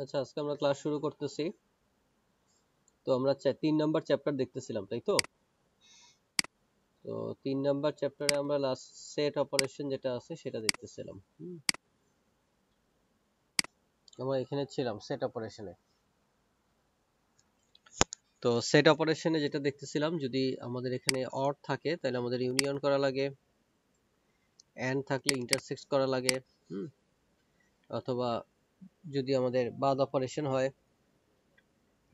আচ্ছা, আজকে আমরা ক্লাস শুরু করতেছি। তো আমরা 3 নাম্বার চ্যাপ্টার দেখতেছিলাম, তাই তো? তো 3 নাম্বার চ্যাপ্টারে আমরা লাস্ট সেট অপারেশন যেটা আছে সেটা দেখতেছিলাম। আমরা এখানে ছিলাম সেট অপারেশনে। তো সেট অপারেশনে যেটা দেখতেছিলাম, যদি আমাদের এখানে অর থাকে তাহলে আমাদের ইউনিয়ন করা লাগে, এন্ড থাকলে ইন্টারসেক্ট করা লাগে, অথবা যদি আমাদের বাদ অপারেশন হয়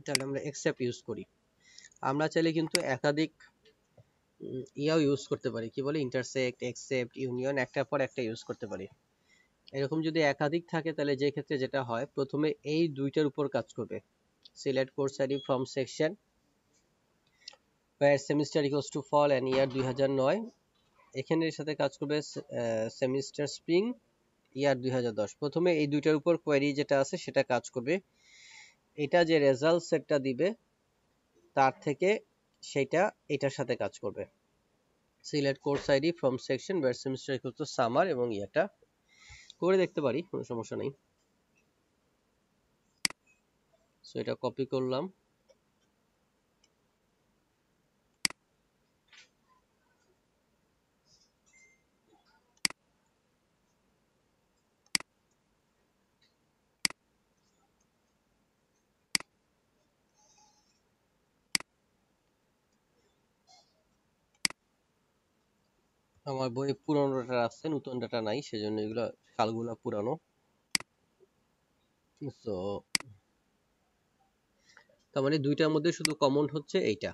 তাহলে আমরা এক্সেপ্ট ইউজ করি। আমরা চাইলে কিন্তু একাধিক ইয়াও ইউজ করতে পারি, কি বলে, ইন্টারসেক্ট, এক্সেপ্ট, ইউনিয়ন, একটার পর একটা ইউজ করতে পারি। এরকম যদি একাধিক থাকে তাহলে যে ক্ষেত্রে যেটা হয়, প্রথমে এই দুইটার উপর কাজ করবে। Select course ID from section where semester equals to fall and year 2009, এখানের সাথে কাজ করবে সেমিস্টার স্প্রিং ইয়ার 2010। প্রথমে এই দুইটার উপর কোয়েরি যেটা আছে সেটা কাজ করবে। এটা যে রেজাল্ট সেটটা দিবে তার থেকে সেটা এটার সাথে কাজ করবে। Select course ID from section where semester equals to summer, এবং এটা করে দেখতে পারি, কোনো সমস্যা নেই। সো এটা কপি করলাম। আমার বই পুরনো ডাটা আছে, নতুন ডাটা নাই, সেজন্য এগুলো সালগুলো পুরানো। তো তার মানে দুইটার মধ্যে শুধু কমন হচ্ছে এইটা।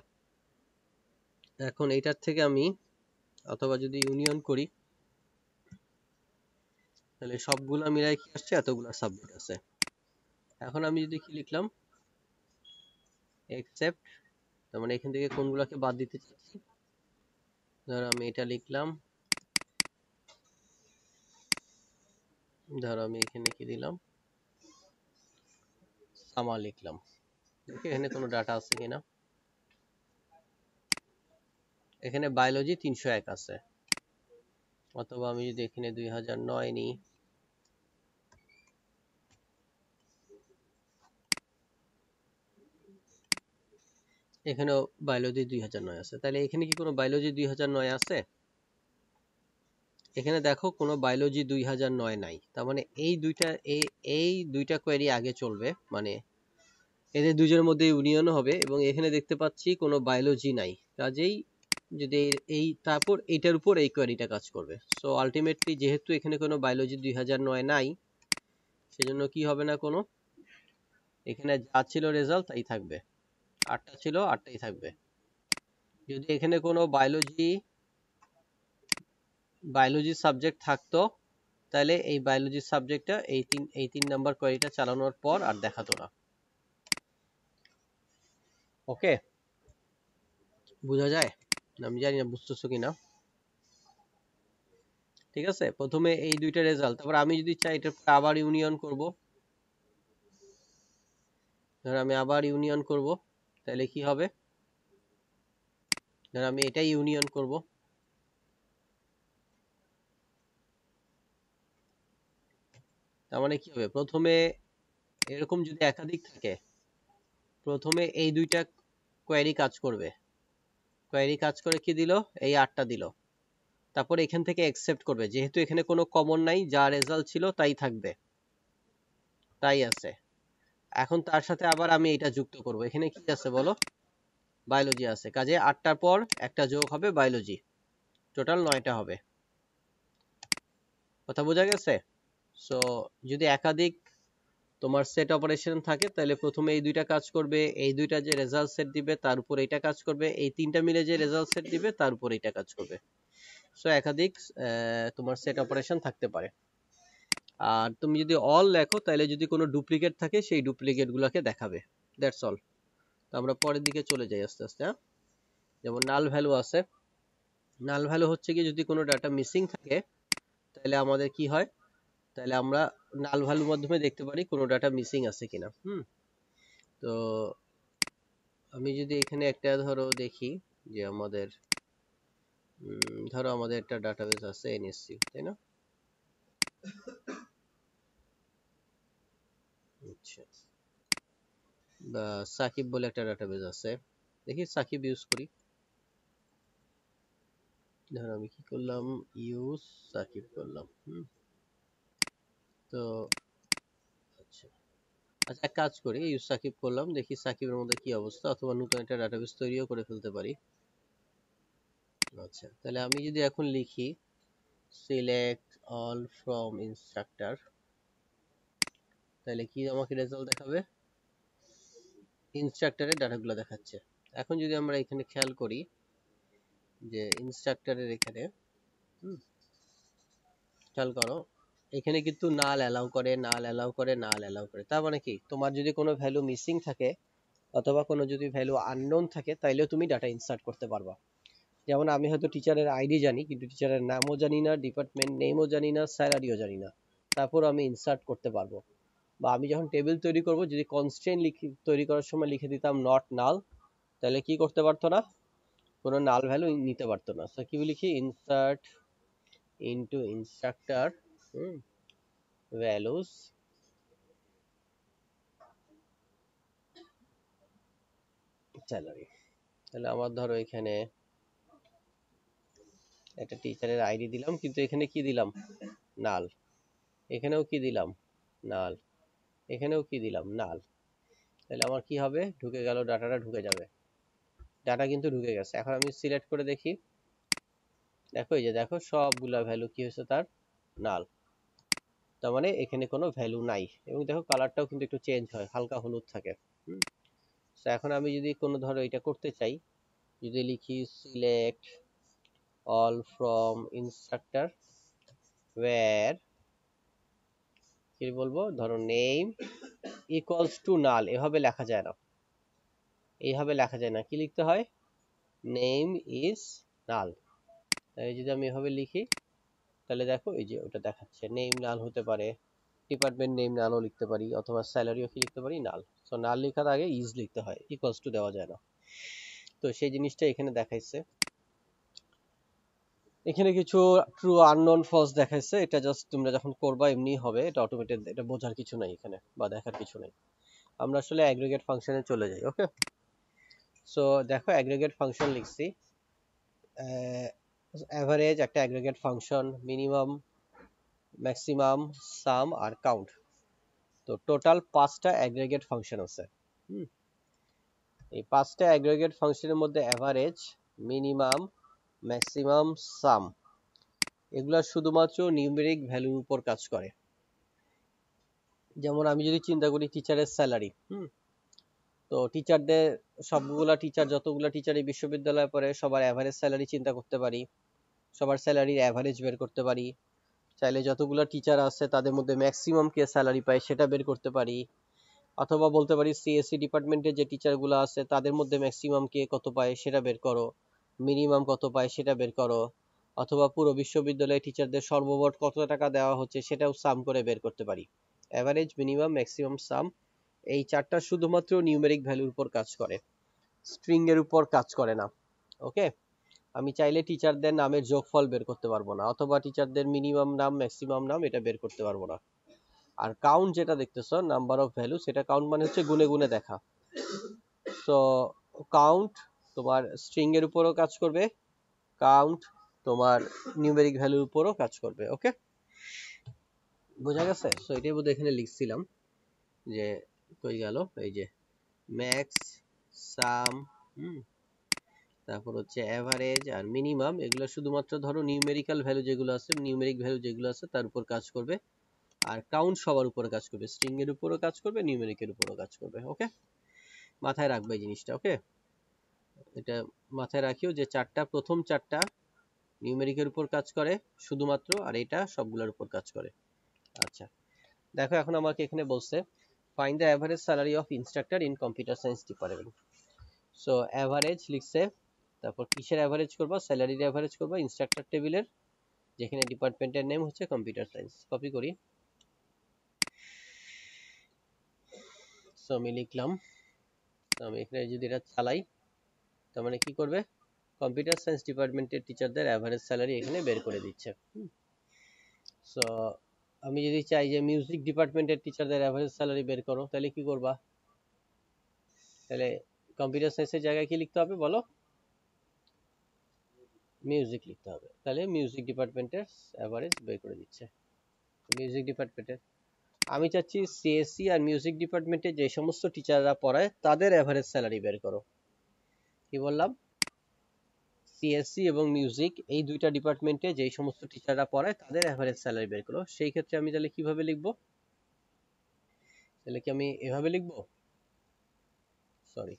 এখন এইটার থেকে আমি, অথবা যদি ইউনিয়ন করি, তাহলে সবগুলা মিলাই কি আসছে, এতগুলা সাবজেক্ট আছে। এখন আমি যদি কি লিখলাম, এক্সেপ্ট, তার মানে এখান থেকে কোনগুলাকে বাদ দিতে চাচ্ছি। ধরো আমি এটা লিখলাম, ধরো আমি এখানে কি দিলাম, সামা লিখলাম। দেখি এখানে কোনো ডাটা আছে কিনা। এখানে বায়োলজি 301 আছে, অথবা আমি যদি এখানে 2009 নিই, এখানেও বায়োলজি 2009 আছে। তাহলে এখানে কি কোনো বায়োলজি 2009 আছে? এখানে দেখো কোনো বায়োলজি 2009 নাই। তার মানে এই দুইটা কোয়েরি আগে চলবে, মানে এদের দুজনের মধ্যে ইউনিয়ন হবে, এবং এখানে দেখতে পাচ্ছি কোনো বায়োলজি নাই। কাজেই যদি এই তারপর এইটার উপর এই কোয়েরিটা কাজ করবে। সো আলটিমেটলি যেহেতু এখানে কোনো বায়োলজি 2009 নাই, সেজন্য কি হবে না কোনো, এখানে যা ছিল রেজাল্ট তাই থাকবে, 8টা ছিল 8টাই থাকবে। যদি এখানে কোনো বায়োলজি সাবজেক্ট থাকতো, তাহলে এই বায়োলজি সাবজেক্টটা এই তিন নাম্বার কোয়েরিটা চালানোর পর আর দেখাতো না। ওকে, বোঝা যায়? আমি জানি না বুঝতেছো কিনা। ঠিক আছে, প্রথমে এই দুইটা রেজাল্ট, তারপর আমি যদি চাই এটা আবার ইউনিয়ন করব, ধর আমি আবার ইউনিয়ন করব, তাহলে কি হবে, ধর আমি এটাই ইউনিয়ন করব, তার মানে কি হবে, প্রথমে এরকম যদি একাধিক থাকে, প্রথমে এই দুইটা কোয়েরি কাজ করবে। কোয়েরি কাজ করে কি দিল, এই 8টা দিল। তারপর এখান থেকে অ্যাকসেপ্ট করবে, যেহেতু এখানে কোনো কমন নাই, যা রেজাল্ট ছিল তাই থাকবে, তাই আছে। এখন তার সাথে আবার আমি এটা যুক্ত করব, এখানে কি আছে বলো, বায়োলজি আছে। কাজে 8টার পর একটা যোগ হবে বায়োলজি, টোটাল 9টা হবে। কথা বোঝা গেছে? সো যদি একাধিক তোমার সেট অপারেশন থাকে, তাহলে প্রথমে এই দুইটা কাজ করবে, এই দুইটা যে রেজাল্ট সেট দিবে তার উপর এইটা কাজ করবে, এই তিনটা মিলে যে রেজাল্ট সেট দিবে তার উপর এইটা কাজ করবে। সো একাধিক তোমার সেট অপারেশন থাকতে পারে। আর তুমি যদি অল লেখো, তাহলে যদি কোনো ডুপ্লিকেট থাকে সেই ডুপ্লিকেট গুলাকে দেখাবে। That's all. তো আমরা পরের দিকে চলে যাই আস্তে আস্তে। যেমন নাল ভ্যালু আছে। নাল ভ্যালু হচ্ছে কি, যদি কোনো ডাটা মিসিং থাকে তাহলে আমাদের কি হয়, তাহলে আমরা নাল ভ্যালুর মাধ্যমে দেখতে পারি কোনো ডাটা মিসিং আছে কিনা। তো আমি যদি এখানে একটা ধরো দেখি যে আমাদের ধরো আমাদের একটা ডাটাবেস আছে এনএসসি, তাই না? আচ্ছা, বা সাকিব বলে একটা ডাটাবেস আছে, দেখি সাকিব ইউজ করি। ধর আমি কি করলাম, ইউজ সাকিব করলাম। তো আচ্ছা আচ্ছা, এক কাজ করি, ইউজ সাকিব করলাম, দেখি সাকিবের মধ্যে কি অবস্থা, অথবা নতুন একটা ডাটাবেস তৈরিও করে ফেলতে পারি। আচ্ছা, তাহলে আমি যদি এখন লিখি সিলেক্ট অল ফ্রম ইনস্ট্রাক্টর, তাহলে কি আমাকে রেজাল্ট দেখাবে, ইনস্ট্রাক্টরের ডাটাগুলো দেখাচ্ছে। এখন যদি আমরা এখানে খেয়াল করি যে ইনস্ট্রাক্টরের এখানে খেয়াল করো, এখানে কিন্তু নাল অ্যালাউ করে, নাল অ্যালাউ করে, নাল অ্যালাউ করে। তার মানে কি, তোমার যদি কোনো ভ্যালু মিসিং থাকে অথবা কোনো যদি ভ্যালু আননোন থাকে, তাইলেও তুমি ডাটা ইনসার্ট করতে পারবা। যেমন আমি হয়তো টিচারের আইডি জানি, কিন্তু টিচারের নামও জানি না, ডিপার্টমেন্ট নেমও জানি না, স্যালারিও জানি না, তারপর আমি ইনসার্ট করতে পারবো। বা আমি যখন টেবিল তৈরি করব, যদি কনস্ট্রেন্ট তৈরি করার সময় লিখে দিতাম নট নাল, তাহলে কি করতে পারতো না, কোনো নাল ভ্যালু নিতে পারতো না। সো কি লিখি, insert into instructor values salary. তাহলে আমার ধরো এখানে একটা টিচারের আইডি দিলাম, কিন্তু এখানে কি দিলাম, নাল। এখানেও কি দিলাম, নাল। এখানেও কি দিলাম, নাল। তাহলে আমার কি হবে, ঢুকে গেল, ডাটাটা ঢুকে যাবে, ডাটা কিন্তু ঢুকে গেছে। এখন আমি সিলেক্ট করে দেখি, দেখো এই যে দেখো সবগুলা ভ্যালু কি হয়েছে তার, নাল। তার মানে এখানে কোনো ভ্যালু নাই, এবং দেখো কালারটাও কিন্তু একটু চেঞ্জ হয়, হালকা হলুদ থাকে। তো এখন আমি যদি কোনো ধরো এটা করতে চাই, যদি লিখি select all from instructor where, কি বলবো, ধরো নেম ইকুয়ালস টু নাল, এভাবে লেখা যায় না, এইভাবে লেখা যায় না, কি লিখতে হয়, নেম ইজ নাল। তাই যদি আমি এভাবে লিখি, তাহলে দেখো এই যে ওটা দেখাচ্ছে নেম নাল হতে পারে, ডিপার্টমেন্ট নেম নালও লিখতে পারি, অথবা স্যালারিও কি লিখতে পারি, নাল। সো নাল লেখার আগে ইজ লিখতে হয়, ইকুয়ালস টু দেওয়া যায় না। তো সেই জিনিসটা এখানে দেখাইছে। এখানে কিছু ট্রু আননোন ফলস দেখাইছে, এটা জাস্ট তোমরা যখন করবা এমনি হবে, এটা অটোমেটেড, এটা বোঝার কিছু নাই এখানে বা দেখার কিছু নাই। আমরা আসলে অ্যাগ্রিগেট ফাংশনে চলে যাই। ওকে, সো দেখো অ্যাগ্রিগেট ফাংশন লিখছি, অ্যাভারেজ একটা অ্যাগ্রিগেট ফাংশন, মিনিমাম, ম্যাক্সিমাম, সাম আর কাউন্ট। তো টোটাল 5টা অ্যাগ্রিগেট ফাংশন আছে। এই 5টা অ্যাগ্রিগেট ফাংশনের মধ্যে অ্যাভারেজ, মিনিমাম, ম্যাক্সিমাম, সাম, এগুলা শুধুমাত্র নিউমেরিক ভ্যালুর উপর কাজ করে। যেমন আমি যদি চিন্তা করি টিচারের স্যালারি, তো টিচারদের, সবগুলা টিচার, যতগুলা টিচার এই বিশ্ববিদ্যালয়ে পড়ে, সবার অ্যাভারেজ স্যালারি চিন্তা করতে পারি, সবার স্যালারির অ্যাভারেজ বের করতে পারি, চাইলে যতগুলা টিচার আছে তাদের মধ্যে ম্যাক্সিমাম কে স্যালারি পায় সেটা বের করতে পারি, অথবা বলতে পারি সিএসসি ডিপার্টমেন্টের যে টিচারগুলো আছে তাদের মধ্যে ম্যাক্সিমাম কে কত পায় সেটা বের করো, মিনিমাম কত পায় সেটা বের করো, অথবা পুরো বিশ্ববিদ্যালয়ের টিচারদের সর্বমোট কত টাকা দেওয়া হচ্ছে সেটাও সাম করে বের করতে পারি। অ্যাভারেজ, মিনিমাম, ম্যাক্সিমাম, সাম, এই চারটা শুধুমাত্র নিউমেরিক ভ্যালুর উপর কাজ করে, স্ট্রিং এর উপর কাজ করে না। ওকে, আমি চাইলে টিচারদের নামের যোগফল বের করতে পারবো না, অথবা টিচারদের মিনিমাম নাম, ম্যাক্সিমাম নাম, এটা বের করতে পারবো না। আর কাউন্ট যেটা দেখতেছো, নাম্বার অফ ভ্যালু, সেটা কাউন্ট মানে হচ্ছে গুনে গুনে দেখা। সো কাউন্ট তোমার স্ট্রিং এর উপরও কাজ করবে, কাউন্ট তোমার নিউমেরিক ভ্যালুর উপরও কাজ করবে। ওকে, বোঝা গেছে? সো এটাই বোধহয় এখানে লিখছিলাম যে কই গেল, এই যে ম্যাক্স, সাম, তারপর হচ্ছে এভারেজ আর মিনিমাম, এগুলো শুধুমাত্র ধরো নিউমেরিক্যাল ভ্যালু যেগুলো আছে, নিউমেরিক ভ্যালু যেগুলো আছে তার উপর কাজ করবে। আর কাউন্ট সবার উপরে কাজ করবে, স্ট্রিং এর উপরও কাজ করবে, নিউমেরিকের উপরও কাজ করবে। ওকে, মাথায় রাখবে এই জিনিসটা। ওকে, এটা মাথায় রাখিও যে প্রথম চারটা নিউমেরিকের উপর কাজ করে শুধুমাত্র, আর এটা সবগুলোর উপর কাজ করে। আচ্ছা, দেখো এখন আমাকে এখানে বলছে find the average salary of instructor in computer science department. So average লিখছে, তারপর কিসের অ্যাভারেজ করবা, স্যালারির অ্যাভারেজ করবা, ইনস্ট্রাক্টর টেবিলের, যেখানে ডিপার্টমেন্টের নেম হচ্ছে কম্পিউটার সায়েন্স। কপি করি, সো আমি লিখলাম, আমি এখানে যদি এটা চালাই, তার মানে কি করবে, কম্পিউটার সায়েন্স ডিপার্টমেন্টের টিচারদের অ্যাভারেজ স্যালারি এখানে বের করে দিচ্ছে। সো আমি যদি চাই যে মিউজিক ডিপার্টমেন্টের টিচারদের অ্যাভারেজ স্যালারি বের করো, তাহলে কি করবা? তাহলে কম্পিউটার সায়েন্সের জায়গায় কি লিখতে হবে বলো? মিউজিক লিখতে হবে। তাহলে মিউজিক ডিপার্টমেন্টের অ্যাভারেজ বের করে দিচ্ছে। মিউজিক ডিপার্টমেন্টের আমি চাচ্ছি সিএসসি আর মিউজিক ডিপার্টমেন্টে যে সমস্ত টিচাররা পড়ায় তাদের অ্যাভারেজ স্যালারি বের করো। কি বললাম? সিএসসি এবং মিউজিক এই দুইটা ডিপার্টমেন্টে যে সমস্ত টিচাররা পড়ায় তাদের অ্যাভারেজ স্যালারি বের করো। সেই ক্ষেত্রে আমি তাহলে কিভাবে লিখবো? তাহলে কি আমি এভাবে লিখবো? সরি,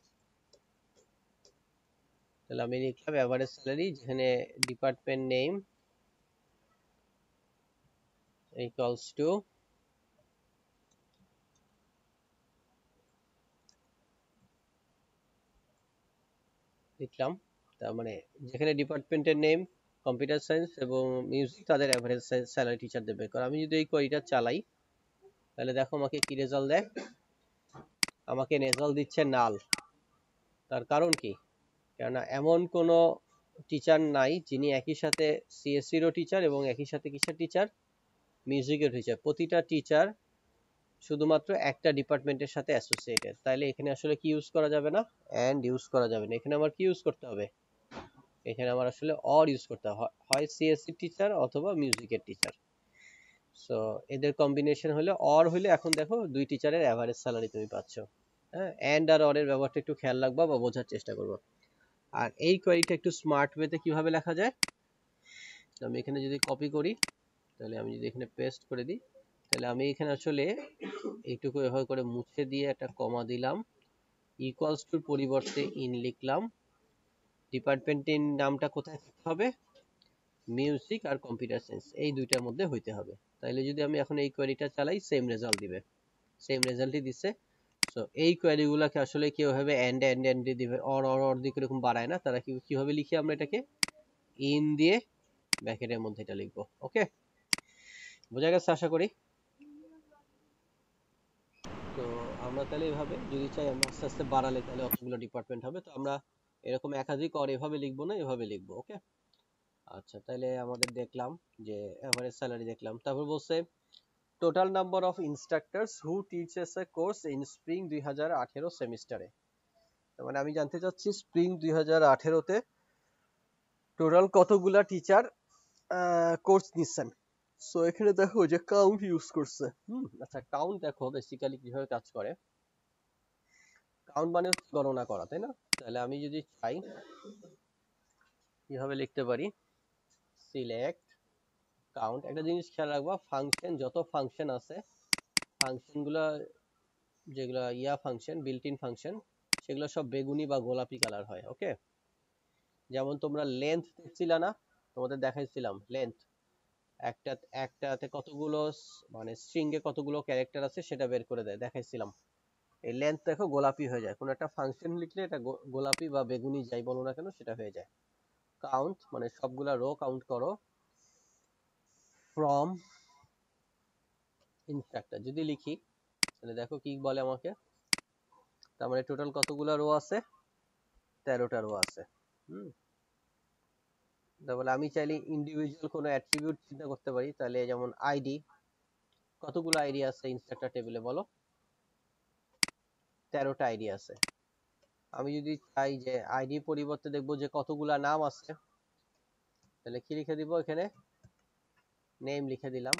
তাহলে আমি লিখলাম অ্যাভারেজ স্যালারি, যেখানে ডিপার্টমেন্ট নেম ইকুয়ালস টু লিখলাম, তার মানে যেখানে ডিপার্টমেন্টের নেম কম্পিউটার সায়েন্স এবং মিউজিক তাদের অ্যাভারেজ স্যালারি টিচারদের বের করো। আমি যদি এই কোয়েরিটা চালাই তাহলে দেখো আমাকে কি রেজাল্ট দেয়। আমাকে রেজাল্ট দিচ্ছে নাল। তার কারণ কি? কেননা এমন কোনো টিচার নাই যিনি একই সাথে সিএসসিরও টিচার এবং একই সাথে কিসের টিচার? মিউজিকের টিচার। প্রতিটা টিচার শুধুমাত্র একটা ডিপার্টমেন্টের সাথে অ্যাসোসিয়েটেড। তাইলে এখানে আসলে কি ইউজ করা যাবে না? অ্যান্ড ইউজ করা যাবে না। এখানে আমার কি ইউজ করতে হবে? এখানে আমার আসলে অর ইউজ করতে হবে, হয় সিএসসি টিচার অথবা মিউজিকের টিচার। সো এদের কম্বিনেশন হলে অর হলে, এখন দেখো দুই টিচারের অ্যাভারেজ স্যালারি তুমি পাচ্ছ। হ্যাঁ, অ্যান্ড আর অর এর ব্যবহারটা একটু খেয়াল রাখবা বা বোঝার চেষ্টা করবো। আর এই কোয়েরিটা একটু স্মার্ট ওয়েতে কিভাবে লেখা যায়, আমি এখানে যদি কপি করি, তাহলে আমি যদি এখানে পেস্ট করে দিই, তাহলে আমি এখানে আসলে এইটুকু এভাবে করে মুছে দিয়ে একটা কমা দিলাম, ইকুয়ালস টুর পরিবর্তে ইন লিখলাম। ডিপার্টমেন্টের নামটা কোথায় থাকতে হবে? মিউজিক আর কম্পিউটার সায়েন্স এই দুইটার মধ্যে হইতে হবে। তাইলে যদি আমি এখন এই কোয়েরিটা চালাই, সেম রেজাল্ট দিবে, সেম রেজাল্টই দিচ্ছে। সো এই কোয়েরিগুলোকে আসলে কেউ ভাবে এন্ড দিবে, অর দিয়ে এরকম বাড়ায় না, তারা কিভাবে লিখি আমরা এটাকে? ইন দিয়ে ব্র্যাকেটের মধ্যে এটা লিখবো। ওকে, বোঝা গেছে আশা করি। তো আমরা তাহলে এভাবে যদি চাই আমরা আস্তে আস্তে বাড়ালে তাহলে অতগুলো ডিপার্টমেন্ট হবে। তো আমরা এরকম একাধিক অর এভাবে লিখবো না, এভাবে লিখবো। ওকে, আচ্ছা, তাহলে আমাদের দেখলাম যে এভারেজ স্যালারি দেখলাম। তারপর বলছে total number of instructors who teaches A course in spring 2018 সেমিস্টারে। তার মানে আমি জানতে চাচ্ছি স্প্রিং 2018 তে টোটাল কতগুলা টিচার কোর্স নিচ্ছেন। সো এখানে দেখো যে কাউন্ট ইউজ করছে। আচ্ছা, কাউন্ট দেখো বেসিক্যালি কিভাবে কাজ করে। কাউন্ট মানে হচ্ছে গণনা করা, তাই না? তাহলে আমি যদি চাই কিভাবে লিখতে পারি, সিলেক্ট কাউন্ট। একটা জিনিস খেয়াল রাখবা, ফাংশন যত ফাংশন আছে, ফাংশনগুলো যেগুলো ফাংশন, বিল্ট ইন ফাংশন, সেগুলো সব বেগুনি বা গোলাপি কালার হয়। ওকে, যেমন তোমরা লেন্থ দেখছিলা না, তোমাদের দেখাইছিলাম লেন্থ, একটাতে কতগুলো মানে স্ট্রিং এ কতগুলো ক্যারেক্টার আছে সেটা বের করে দেয়, দেখাইছিলাম। এই লেন্থ দেখো গোলাপি হয়ে যায়, কোন একটা ফাংশন লিখলে এটা গোলাপি বা বেগুনি যাই বলো না কেন সেটা হয়ে যায়। কাউন্ট মানে সবগুলা রো কাউন্ট করো ফ্রম ইনস্ট্রাক্টর যদি লিখি, তাহলে দেখো কি বলে আমাকে। তার মানে টোটাল কতগুলা রো আছে? 13টা রো আছে। তাহলে আমি চাইলে ইন্ডিভিজুয়াল কোনো অ্যাট্রিবিউট চিন্তা করতে পারি। তাহলে যেমন আইডি, কতগুলো আইডি আছে ইনস্ট্রাক্টর টেবিলে বলো? 13টা আইডি আছে। আমি যদি চাই যে আইডি পরিবর্তে দেখবো যে কতগুলা নাম আছে, তাহলে কি লিখে দিব? এখানে নেম লিখে দিলাম।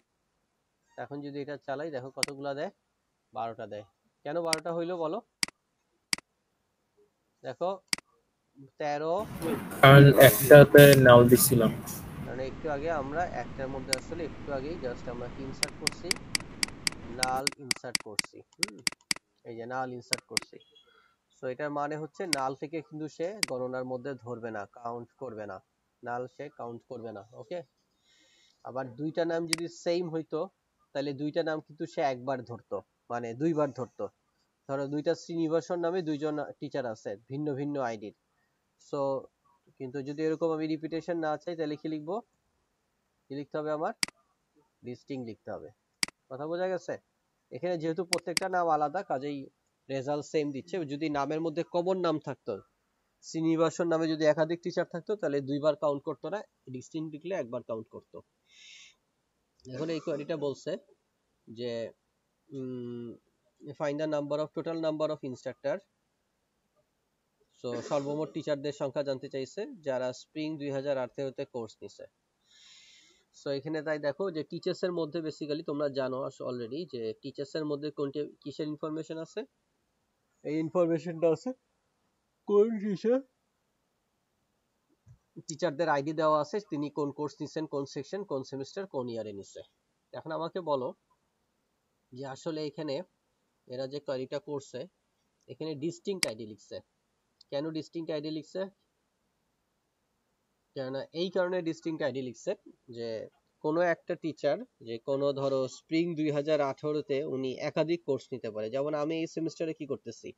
এখন যদি এটা চালাই, দেখো কতগুলা দেয়? 12টা দেয়। কেন 12টা হইলো বলো? দেখো 13, কারণ একটাতে নাল দিছিলাম। কারণ একটু আগে আমরা একটার মধ্যে আসলে একটু আগেই জাস্ট আমরা কি ইনসার্ট করছি? নাল ইনসার্ট করছি। এই যে নাল ইনসার্ট করছি। সো এটার মানে হচ্ছে নাল থেকে কিন্তু সে গণনার মধ্যে ধরবে না, কাউন্ট করবে না, নাল সে কাউন্ট করবে না। ওকে, আবার দুইটা নাম যদি সেম হইতো, তাহলে দুইটা নাম কিন্তু সে একবার ধরতো, মানে দুইবার ধরতো। ধরো দুইটা শ্রীনিবাসন নামে দুইজন টিচার আছে ভিন্ন ভিন্ন আইডির। সো কিন্তু যদি এরকম আমি রিপিটেশন না চাই, তাহলে কি লিখবো? কি লিখতে হবে আমার? ডিস্টিংক্ট লিখতে হবে। কথা বোঝা গেছে? এখানে যেহেতু প্রত্যেকটা নাম আলাদা, কাজেই রেজাল্ট সেম দিচ্ছে। যদি নামের মধ্যে কমন নাম থাকতো, শ্রীনিবাসন নামে যদি একাধিক টিচার থাকতো, তাহলে দুইবার কাউন্ট করতো না, ডিস্টিংক্ট লিখলে একবার কাউন্ট করতো। এখন এই কোয়েরিটা বলছে যে find the number of total number of instructor. So সর্বমোট টিচারদের সংখ্যা জানতে চাইছে যারা স্প্রিং 2018 তে কোর্স নিছে। সো এখানে তাই দেখো যে টিচার্স এর মধ্যে বেসিক্যালি তোমরা জানো অলরেডি যে টিচার্স এর মধ্যে কোনটি কিসের ইনফরমেশন আছে, এই ইনফরমেশনটা আছে কোন টিচার, টিচারদের আইডি দেওয়া আছে, তিনি কোন কোর্স নিছেন, কোন সেকশন, কোন সেমিস্টার, কোন ইয়ারে নিছে। এখন আমাকে বলো যে আসলে এখানে এরা যে কোয়েরিটা করছে এখানে ডিস্টিংক্ট আইডি লিখছে, কেন ডিস্টিংক্ট আইডি লিখছে? কেননা এই কারণে ডিস্টিংক্ট আইডি লিখছে যে কোনো একটা টিচার যে কোনো ধরো স্প্রিং 2018 তে উনি একাধিক কোর্স নিতে পারে। যেমন আমি এই সেমিস্টারে কি করতেছি,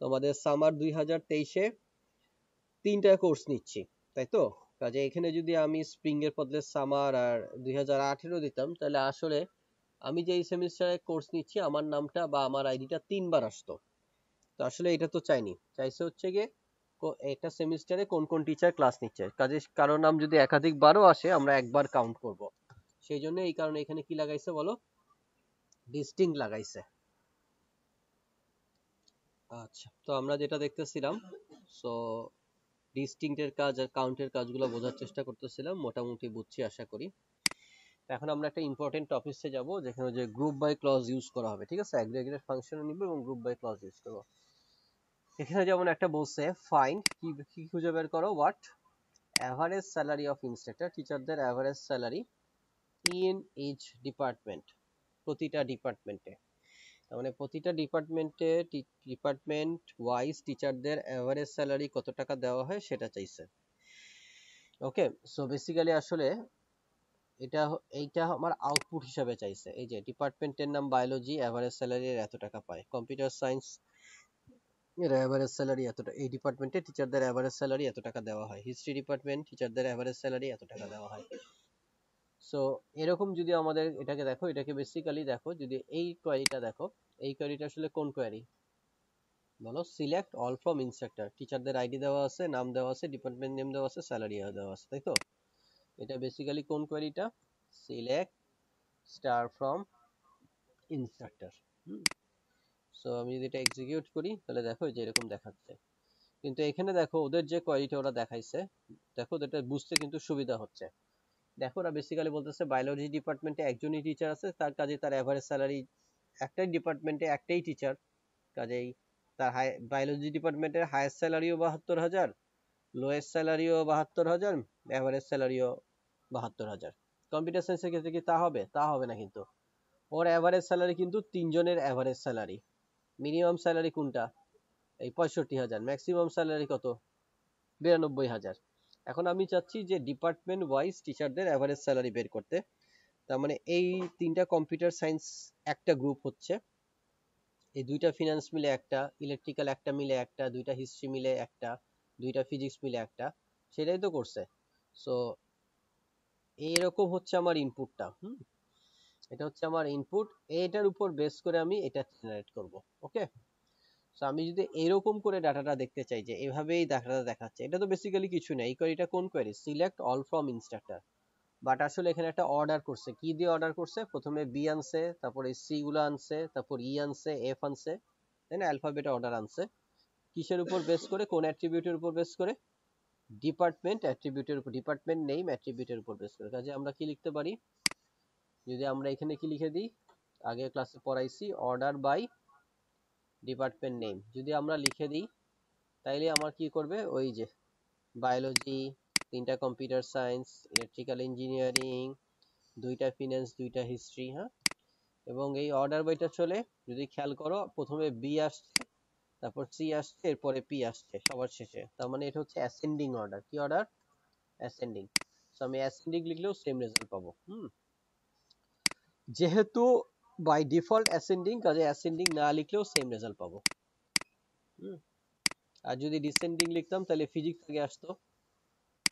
তোমাদের সামার 2023-এ 3টা কোর্স নিচ্ছি, তাই তো? কাজে এখানে যদি আমি স্প্রিং এর বদলে সামার আর 2018 দিতাম তাহলে আসলে আমি যে এই সেমিস্টারে কোর্স নিচ্ছি আমার নামটা বা আমার আইডিটা 3বার আসতো। তো আসলে এটা তো চাইনি, চাইছে হচ্ছে গিয়ে একটা সেমিস্টারে কোন কোন টিচার ক্লাস নিচ্ছে, কাজে কারো নাম যদি একাধিক বারও আসে আমরা একবার কাউন্ট করব। সেই জন্য এই কারণে এখানে কি লাগাইছে বলো, ডিস্টিংক্ট লাগাইছে। আচ্ছা, তো আমরা যেটা দেখতেছিলাম, সো ডিস্টিংক্টের কাজ আর কাউন্টের কাজগুলো বোঝার চেষ্টা করতেছিলাম, মোটামুটি বুঝছি আশা করি। এখন আমরা একটা ইম্পর্টেন্ট টপিকসে যাব যেখানে যে গ্রুপ বাই ক্লজ ইউজ করা হবে, ঠিক আছে? অ্যাগ্রিগেটেড ফাংশন নিব এবং গ্রুপ বাই ক্লজ ইউজ করব। এখানে যেমন একটা বলছে ফাইন্ড, কি কি খুঁজে বের করো, what average salary of instructor, টিচারদের average salary in each department, প্রতিটা ডিপার্টমেন্টে। তার মানে প্রতিটা ডিপার্টমেন্টে ডিপার্টমেন্ট ওয়াইজ টিচারদের অ্যাভারেজ স্যালারি কত টাকা দেওয়া হয় সেটা চাইছে। ওকে, সো বেসিক্যালি আসলে এইটা আমার আউটপুট হিসাবে চাইছে। এই যে ডিপার্টমেন্টের নাম বায়োলজি, অ্যাভারেজ স্যালারি এত টাকা পায়। কম্পিউটার সায়েন্স এর অ্যাভারেজ স্যালারি এতটা, এই ডিপার্টমেন্টে টিচারদের অ্যাভারেজ স্যালারি এত টাকা দেওয়া হয়। হিস্ট্রি ডিপার্টমেন্ট টিচারদের অ্যাভারেজ স্যালারি এত টাকা দেওয়া হয়। সো এরকম যদি আমাদের এটাকে দেখো, এটাকে বেসিক্যালি দেখো, যদি এই কোয়েরিটা দেখো, এই কোয়েরিটা আসলে কোন কোয়েরি বলো? সিলেক্ট অল ফ্রম ইনস্ট্রাক্টর, টিচারদের আইডি দেওয়া আছে, নাম দেওয়া আছে, ডিপার্টমেন্ট নেম দেওয়া আছে, স্যালারি দেওয়া আছে, তাই তো? এটা বেসিক্যালি কোন কোয়েরিটা? Select star from instructor. So আমি যদি এটা এক্সিকিউট করি তাহলে দেখো যে এরকম দেখাচ্ছে। কিন্তু এখানে দেখো ওদের যে কোয়েরিটা ওরা দেখাইছে, দেখো এটা বুঝতে কিন্তু সুবিধা হচ্ছে। দেখো ওরা বেসিক্যালি বলতেছে বায়োলজি ডিপার্টমেন্টে একজনই টিচার আছে, তার কাজে তার এভারেজ স্যালারি, একটাই ডিপার্টমেন্টে একটাই টিচার, কাজেই তার বায়োলজি ডিপার্টমেন্টের হাইয়েস্ট স্যালারিও 72,000, লোয়েস্ট স্যালারিও 72,000, এভারেজ স্যালারিও 72,000। কম্পিউটার সায়েন্সের ক্ষেত্রে কি তা হবে? তা হবে না কিন্তু। ওর এভারেজ স্যালারি কিন্তু তিনজনের এভারেজ স্যালারি। মিনিমাম স্যালারি কোনটা? এই 65,000। ম্যাক্সিমাম স্যালারি কত? 92,000। এখন আমি চাচ্ছি যে ডিপার্টমেন্ট ওয়াইজ টিচারদের এভারেজ স্যালারি বের করতে। তার মানে এই 3টা কম্পিউটার সায়েন্স একটা গ্রুপ হচ্ছে, এই 2টা ফিনান্স মিলে একটা, ইলেকট্রিক্যাল একটা মিলে একটা, 2টা হিস্ট্রি মিলে একটা, 2টা ফিজিক্স মিলে একটা, সেটাই তো করছে। সো এইরকম হচ্ছে আমার ইনপুটটা। এটা হচ্ছে আমার ইনপুট, এটার উপর বেস করে আমি এটা জেনারেট করব। ওকে, সো আমি যদি এরকম করে ডাটাটা দেখতে চাই যে এভাবেই ডাটাটা দেখাচ্ছে, এটা তো বেসিক্যালি কিছু না। এই কোয়েরিটা কোন query? Select all from instructor. But আসলে এখানে একটা অর্ডার করছে, কি দিয়ে অর্ডার করছে? প্রথমে বি আনছে, তারপরে সি গুলো আনছে, তারপর ই আনছে, এফ আনছে, তাই না? অ্যালফাবেট অর্ডার আনছে। কিসের উপর বেস করে? কোন অ্যাট্রিবিউটের উপর বেস করে? ডিপার্টমেন্ট অ্যাট্রিবিউটের উপর, ডিপার্টমেন্ট নেম অ্যাট্রিবিউটের উপর বেস করে। কাজে আমরা কি লিখতে পারি? যদি আমরা এখানে কি লিখে দিই, আগে ক্লাসে পড়াইছি, অর্ডার বাই ডিপার্টমেন্ট নেম যদি আমরা লিখে দিই, তাইলে আমার কি করবে? ওই যে বায়োলজি, 3টা কম্পিউটার সায়েন্স, ইলেকট্রিক্যাল ইঞ্জিনিয়ারিং, 2টা ফিনান্স, 2টা হিস্ট্রি, হ্যাঁ। এবং এই অর্ডার বাইটা চলে, যদি খেয়াল করো, প্রথমে বি আসছে, তারপর সি আসছে, এরপরে পি আসছে সবার শেষে। তার মানে এটা হচ্ছে অ্যাসেন্ডিং অর্ডার। কি অর্ডার? অ্যাসেন্ডিং। সো আমি অ্যাসেন্ডিং লিখলেও সেম রেজাল্ট পাবো। যেহেতু বাই ডিফল্ট অ্যাসেন্ডিং, কাজে অ্যাসেন্ডিং না লিখলেও সেম রেজাল্ট পাবো। আর যদি ডিসেন্ডিং লিখতাম তাহলে ফিজিক্স আগে আসতো,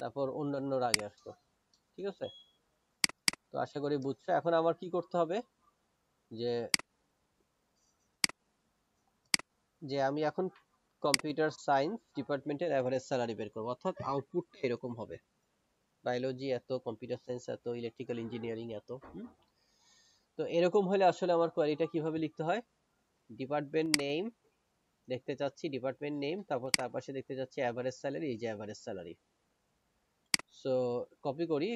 তারপর অন্যান্যর আগে আসতো। ঠিক আছে, তো আশা করি বুঝছো। এখন আমার কি করতে হবে যে যে আমি এখন কম্পিউটার সায়েন্স ডিপার্টমেন্টের এভারেজ স্যালারি বের করবো, অর্থাৎ আউটপুটটা এরকম হবে। বায়োলজি এত, কম্পিউটার সায়েন্স এত, ইলেকট্রিক্যাল ইঞ্জিনিয়ারিং এত। তো এরকম হলে আসলে আমার কোয়ারিটা কিভাবে লিখতে হয়? ডিপার্টমেন্ট নেম দেখতে চাচ্ছি, ডিপার্টমেন্ট নেম, তারপর তার পাশে দেখতে চাচ্ছি অ্যাভারেজ স্যালারি, এই যে অ্যাভারেজ স্যালারি। সো কপি করি,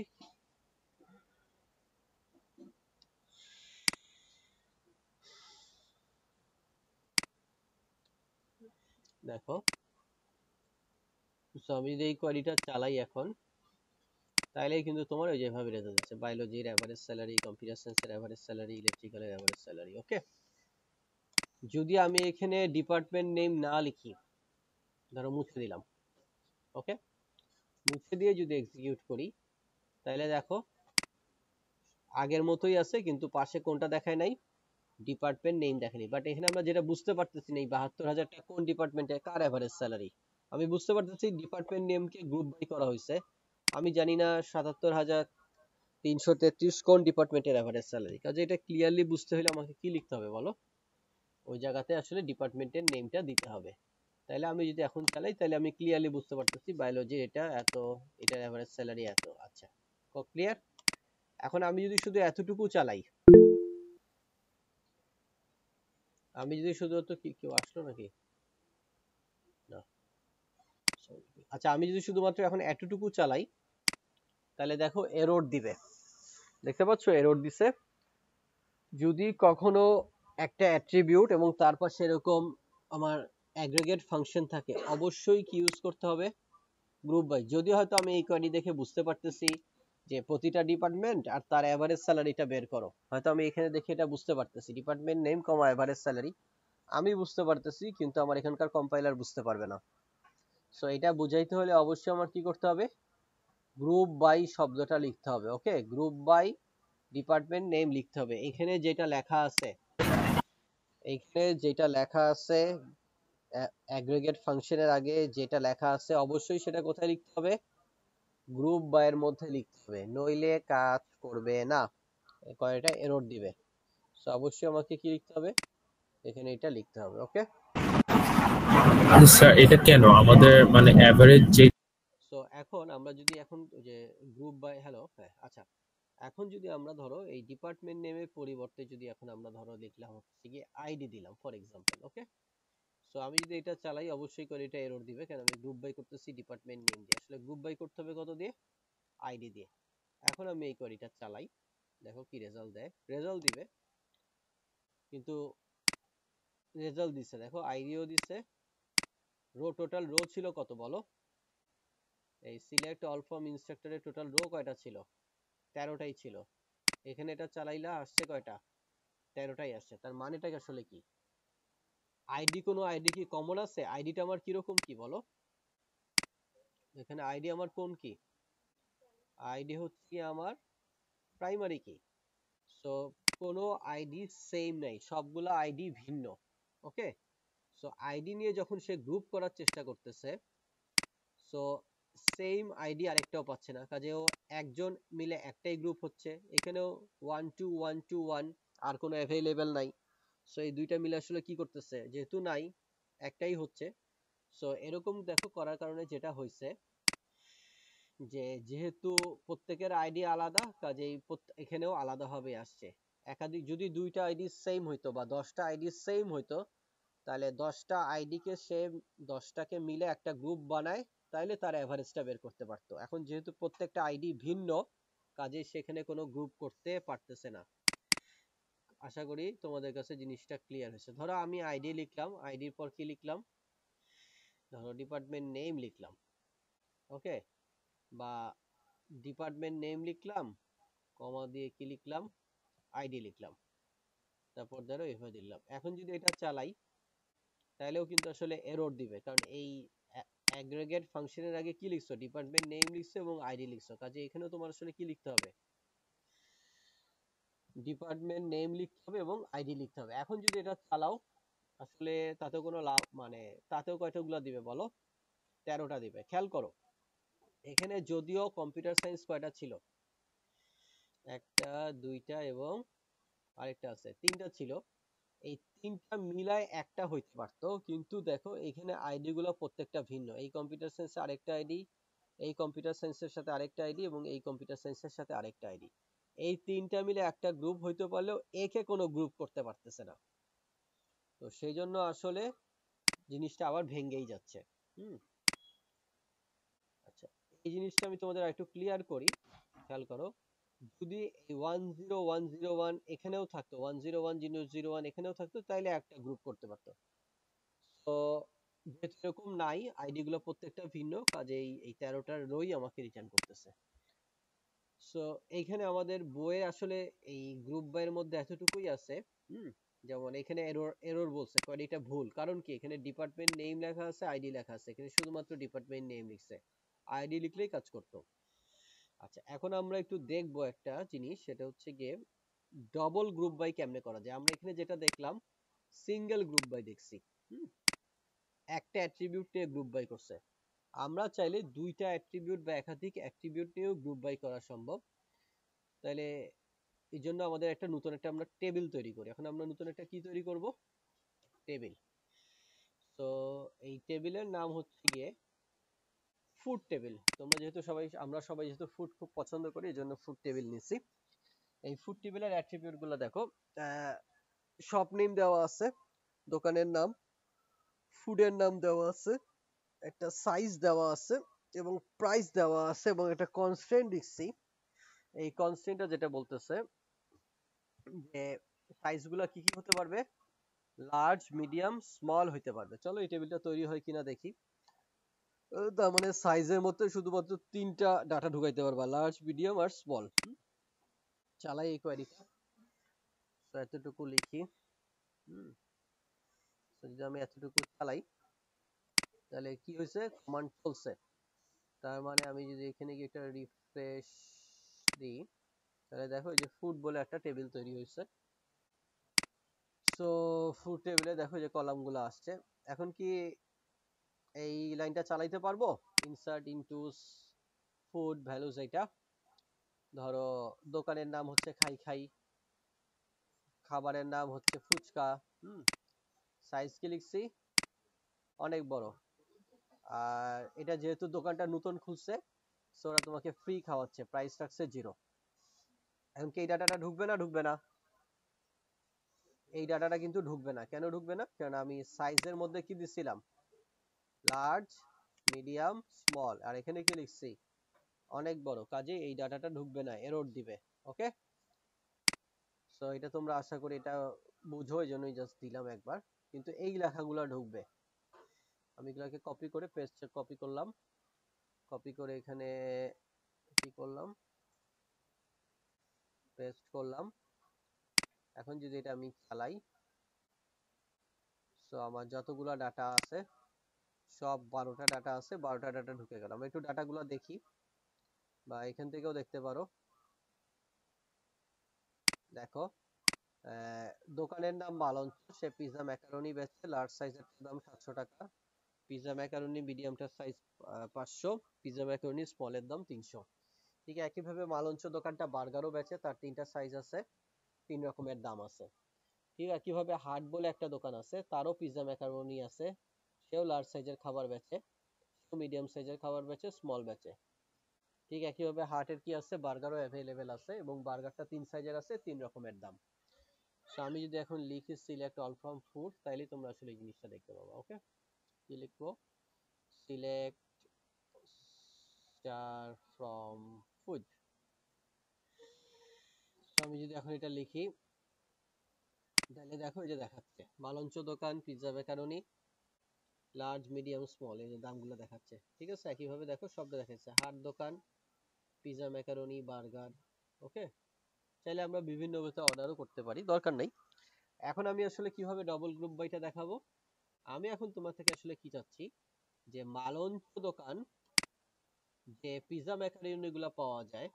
দেখো। সো আমি যদি এই কোয়ারিটা চালাই এখন, তাইলেই কিন্তু তোমার ওই যেভাবে রেজাল্ট আছে, বায়োলজির অ্যাভারেজ স্যালারি, কম্পিউটার সায়েন্সের অ্যাভারেজ স্যালারি, ইলেকট্রিক্যালের অ্যাভারেজ স্যালারি। ওকে, যদি আমি এখানে ডিপার্টমেন্ট নেম না লিখি, ধরো মুছে দিলাম, ওকে, মুছে দিয়ে যদি এক্সিকিউট করি, তাহলে দেখো আগের মতোই আছে, কিন্তু পাশে কোনটা দেখায় নাই? ডিপার্টমেন্ট নেম দেখেনি। বাট এখানে আমরা যেটা বুঝতে পারতেছি না, এই 72,000 কোন ডিপার্টমেন্টে কার এভারেজ স্যালারি। আমি বুঝতে পারতেছি ডিপার্টমেন্ট নেমকে গ্রুপ বাই করা হয়েছে, আমি জানি না 77,333 কোন ডিপার্টমেন্টের এভারেজ স্যালারি। কাজে এটা ক্লিয়ারলি বুঝতে হলে আমাকে কি লিখতে হবে বলো? ওই জায়গাতে আসলে ডিপার্টমেন্টের নেমটা দিতে হবে। তাহলে আমি যদি এখন চালাই, তাহলে আমি ক্লিয়ারলি বুঝতে পারতেছি বায়োলজি এটা এত, এটার এভারেজ স্যালারি এত। আচ্ছা, ক্লিয়ার? এখন আমি যদি শুধু এতটুকু চালাই, আমি যদি শুধুমাত্র, কি কেউ আসলো নাকি? না, আচ্ছা, আমি যদি শুধুমাত্র এখন এতটুকু চালাই, তাহলে দেখো এরর দিবে। দেখতে পাচ্ছ এরর দিছে। যদি কখনো একটা অ্যাট্রিবিউট এবং তার পাশে এরকম আমার অ্যাগ্রিগেট ফাংশন থাকে, অবশ্যই কি ইউজ করতে হবে? Group by. যদি হয়তো আমি এই কোয়ারি দেখে বুঝতে পারতেছি যে প্রতিটা ডিপার্টমেন্ট আর তার এভারেজ স্যালারিটা বের করো, হয়তো আমি এখানে দেখে এটা বুঝতে পারতেছি ডিপার্টমেন্ট নেম কমা এভারেজ স্যালারি, আমি বুঝতে পারতেছি, কিন্তু আমার এখানকার কম্পাইলার বুঝতে পারবে না। সো এটা বুঝাইতে হলে অবশ্যই আমার কি করতে হবে? গ্রুপ বাই শব্দটা লিখতে হবে। ওকে, গ্রুপ বাই ডিপার্টমেন্ট নেম লিখতে হবে। এখানে যেটা লেখা আছে, এইখানে যেটা লেখা আছে অ্যাগ্রিগেট ফাংশনের আগে যেটা লেখা আছে, অবশ্যই সেটা কোথায় লিখতে হবে? গ্রুপ বাই এর মধ্যে লিখতে হবে, নইলে কাজ করবে না, কয়টা এরর দিবে। সো অবশ্যই আমাকে কি লিখতে হবে? এখানে এটা লিখতে হবে। ওকে, স্যার এটা কেন আমাদের মানে অ্যাভারেজ যে সো এখন আমরা যদি এখন যে গ্রুপ বাই, হ্যালো, হ্যাঁ, আচ্ছা, এখন যদি আমরা ধরো এই ডিপার্টমেন্ট নেমের পরিবর্তে যদি এখন আমরা ধরো লিখলাম হচ্ছে কি আইডি দিলাম ফর এক্সাম্পল। ওকে, সো আমি যদি এটা চালাই, অবশ্যই করে এটা এরর দিবে, কারণ আমি গ্রুপ বাই করতেছি ডিপার্টমেন্ট নেম দিয়ে। আসলে গ্রুপ বাই করতে হবে কত দিয়ে? আইডি দিয়ে। এখন আমি এই কোয়ারিটা চালাই, দেখো কি রেজাল্ট দেয়। রেজাল্ট দিবে, কিন্তু রেজাল্ট দিছে, দেখো আইডিও দিছে। টোটাল রো ছিল কত বলো? এই সিলেক্ট অল ফ্রম ইনস্ট্রাক্টরের টোটাল রো কয়টা ছিল? 13টাই ছিল। এখানে এটা চালাইলা আসছে কয়টা? 13টাই আসছে। তার মানেটা আসলে কি? আইডি, কোনো আইডি কি কমন আছে? আইডিটা আমার কিরকম কি বলো? এখানে আইডি আমার কোন কি? আইডি হচ্ছে কি আমার প্রাইমারি কি। সো কোনো আইডি সেম নাই, সবগুলা আইডি ভিন্ন। ওকে, সো আইডি নিয়ে যখন সে গ্রুপ করার চেষ্টা করতেছে, সো সেম আইডি আরেকটাও পাচ্ছে না, কাজেও একজন মিলে একটাই গ্রুপ হচ্ছে। এখানেও 1 2 1 2 1, আর কোনো অ্যাভেলেবেল নাই। সো এই দুইটা মিলে আসলে কি করতেছে, যেহেতু নাই, একটাই হচ্ছে। সো এরকম দেখো করার কারণে যেটা হয়েছে, যে যেহেতু প্রত্যেকের আইডি আলাদা, কাজেই এখানেও আলাদাভাবে আসছে। একাধিক যদি দুইটা আইডি সেম হইতো বা 10টা আইডি সেম হইতো, তাহলে 10টা আইডিকে সে 10টাকে মিলে একটা গ্রুপ বানায়, তাইলে তার এভারেজটা বের করতে পারতো। এখন যেহেতু প্রত্যেকটা আইডি ভিন্ন, কাজেই সেখানে কোনো গ্রুপ করতে পারতেছে না। আশা করি তোমাদের কাছে জিনিসটা ক্লিয়ার হয়েছে। ধরো আমি আইডি লিখলাম, আইডির পর কি লিখলাম? ধরো ডিপার্টমেন্ট নেম লিখলাম। ওকে, বা ডিপার্টমেন্ট নেম লিখলাম, কমা দিয়ে কি লিখলাম? আইডি লিখলাম, তারপর ধরো এভাবে দিলাম। এখন যদি এটা চালাই, তাহলেও কিন্তু আসলে এরর দিবে, কারণ এই অ্যাগ্রিগেট ফাংশনের আগে কি লিখছো? ডিপার্টমেন্ট নেম লিখছো এবং আইডি লিখছো, কাজে এখানেও তোমার আসলে কি লিখতে হবে? ডিপার্টমেন্ট নেম লিখতে হবে এবং আইডি লিখতে হবে। এখন যদি এটা চালাও, আসলে তাতেও কোনো লাভ, মানে তাতেও কয়টাগুলো দিবে বলো? 13টা দিবে। খেয়াল করো, এখানে যদিও কম্পিউটার সায়েন্স কয়টা ছিল? একটা, দুইটা এবং আরেকটা আছে, তিনটা ছিল। এই তিনটা মিলায় একটা হইতে পারতো, কিন্তু দেখো এখানে আইডি গুলো প্রত্যেকটা ভিন্ন। এই কম্পিউটার সায়েন্সে আরেকটা আইডি, এই কম্পিউটার সায়েন্সের সাথে আরেকটা আইডি এবং এই কম্পিউটার সায়েন্সের সাথে আরেকটা আইডি, এই তিনটা মিলে একটা গ্রুপ হইতে পারলেও একে কোনো গ্রুপ করতে পারতেছে না। তো সেই জন্য আসলে জিনিসটা আবার ভেঙ্গেই যাচ্ছে। হুম। আচ্ছা, এই জিনিসটা আমি তোমাদের একটু ক্লিয়ার করি, খেয়াল করো। যদি এই 10101 এখানেও থাকতো, 10101 এখানেও থাকতো, তাইলে একটা গ্রুপ করতে পারতো। তো যেহেতু এরকম নাই, আইডি গুলো প্রত্যেকটা ভিন্ন, কাজেই এই 13টার রোই আমাকে রিটার্ন করতেছে। সো এইখানে আমাদের বইয়ে আসলে এই গ্রুপ বাই এর মধ্যে এতটুকুই আছে। হুম। যেমন এখানে এরর এরর বলছে, কয় এটা ভুল, কারণ কি এখানে ডিপার্টমেন্ট নেম লেখা আছে, আইডি লেখা আছে, এখানে শুধুমাত্র ডিপার্টমেন্ট নেম লিখছে, আইডি লিখলেই কাজ করতো। আচ্ছা, এখন আমরা একটু দেখবো একটা জিনিস, সেটা হচ্ছে গিয়ে ডবল গ্রুপ বাই কেমনে করা যায়। আমরা এখানে যেটা দেখলাম সিঙ্গেল গ্রুপ বাই দেখছি। হুম। একটা অ্যাট্রিবিউট নিয়ে গ্রুপ বাই করছে। আমরা চাইলে দুইটা অ্যাট্রিবিউট বা একাধিক অ্যাট্রিবিউট নিয়েও গ্রুপ বাই করা সম্ভব। তাহলে এই জন্য আমাদের একটা নতুন একটা আমরা টেবিল তৈরি করি। এখন আমরা নতুন একটা কি তৈরি করব? টেবিল। তো এই টেবিলের নাম হচ্ছে গিয়ে ফুড টেবিল। তোমরা যেহেতু সবাই, আমরা সবাই যেহেতু ফুড খুব পছন্দ করি, এই জন্য ফুড টেবিল নিছি। এই ফুড টেবিলের অ্যাট্রিবিউট গুলো দেখো, শপ নেম দেওয়া আছে, দোকানের নাম, ফুডের নাম দেওয়া আছে, একটা সাইজ দেওয়া আছে এবং প্রাইস দেওয়া আছে এবং একটা কনস্ট্রেন্ট দিচ্ছি। এই কনস্ট্রেন্টটা যেটা বলতেছে যে সাইজ গুলা কি কি হতে পারবে, লার্জ, মিডিয়াম, স্মল হইতে পারবে। চলো এই টেবিলটা তৈরি হয় কিনা দেখি। তার মানে সাইজের মধ্যে শুধুমাত্র তিনটা ডাটা ঢুকাইতে পারবা, লার্জ, মিডিয়াম আর স্মল। চালাই এই কোয়েরিটা। তো এতটুকু লিখি। হুম। তো যদি আমি এতটুকু চালাই, তাহলে কি হয়েছে, কমান্ড চলছে। তার মানে আমি যদি এখানে গিয়ে একটা রিফ্রেশ দিই, তাহলে দেখো এই যে ফুড বলে একটা টেবিল তৈরি হয়েছে। সো ফুড টেবিলে দেখো যে কলাম গুলো আসছে। এখন কি এই লাইনটা চালাইতে পারবো? ইনসার্ট ইনটু ফুড ভ্যালুজ, এটা ধরো দোকানের নাম হচ্ছে খাই খাই, খাবারের নাম হচ্ছে ফুচকা। হুম। সাইজ কি লিখছি, অনেক বড়। আর এটা যেহেতু দোকানটা নতুন খুলছে, সো ওরা তোমাকে ফ্রি খাওয়াচ্ছে, প্রাইস রাখছে 0। এখন কি এই ডাটাটা ঢুকবে না? ঢুকবে না। এই ডাটাটা কিন্তু ঢুকবে না। কেন ঢুকবে না? কারণ আমি সাইজের মধ্যে কি দিছিলাম, লার্জ, মিডিয়াম, স্মল, আর এখানে কি লিখছি, অনেক বড়, কাজে এই ডাটাটা ঢুকবে না, এরর দিবে। ওকে। সো এটা তোমরা আশা করি এটা বুঝো, এই জন্যই জাস্ট দিলাম একবার। কিন্তু এই লেখাগুলো ঢুকবে। আমি এগুলাকে কপি করে পেস্ট কপি করলাম, কপি করে এখানে কি করলাম, পেস্ট করলাম। এখন যদি এটা আমি চালাই, সো আমার যতগুলা ডাটা আছে সব 12টা ডাটা আছে, 12টা ডাটা ঢুকে গেল। আমরা একটু ডাটাগুলো দেখি, বা এখান থেকেও দেখতে পারো। দেখো, দোকানের নাম মালঞ্চ, সে পিজা ম্যাকারনি বেচছে, লার্জ সাইজের দাম 700 টাকা, পিজা ম্যাকারনি মিডিয়ামটার সাইজ 500, পিজা ম্যাকারনি স্মলের দাম 300। ঠিক একইভাবে মালঞ্চ দোকানটা বার্গারও বেচে, তার 3টা সাইজ আছে, 3 রকমের দাম আছে। ঠিক একইভাবে হাট বলে একটা দোকান আছে, তারও পিজা ম্যাকারনি আছে, সেও লার্জ সাইজের খাবার বেচে, মিডিয়াম সাইজের খাবার বেচে, স্মল বেচে। ঠিক একইভাবে হার্টের কি আছে, বার্গারও অ্যাভেলেবেল আছে এবং বার্গারটা 3 সাইজের আছে, 3 রকমের দাম। সো আমি যদি এখন লিখি সিলেক্ট অল ফ্রম ফুড, তাইলে তোমরা আসলে এই জিনিসটা দেখতে পাবো। ওকে, কি লিখবো, select star from food. So আমি যদি এখন এটা লিখি, তাহলে দেখো এই যে দেখাচ্ছে মালঞ্চ দোকান, পিৎজা বেকারনি, লার্জ, মিডিয়াম, স্মল, এই যে দামগুলো দেখাচ্ছে। ঠিক আছে, একইভাবে দেখো সবটা দেখাচ্ছে, হাট দোকান, পিৎজা ম্যাকারনি, বার্গার। ওকে। চাইলে আমরা বিভিন্ন ওয়েতে অর্ডারও করতে পারি, দরকার নেই। এখন আমি আসলে কিভাবে ডবল গ্রুপ বাইটা দেখাবো, আমি এখন তোমার থেকে আসলে কি চাচ্ছি, যে মালঞ্চ দোকান যে পিৎজা ম্যাকারনি গুলা পাওয়া যায়,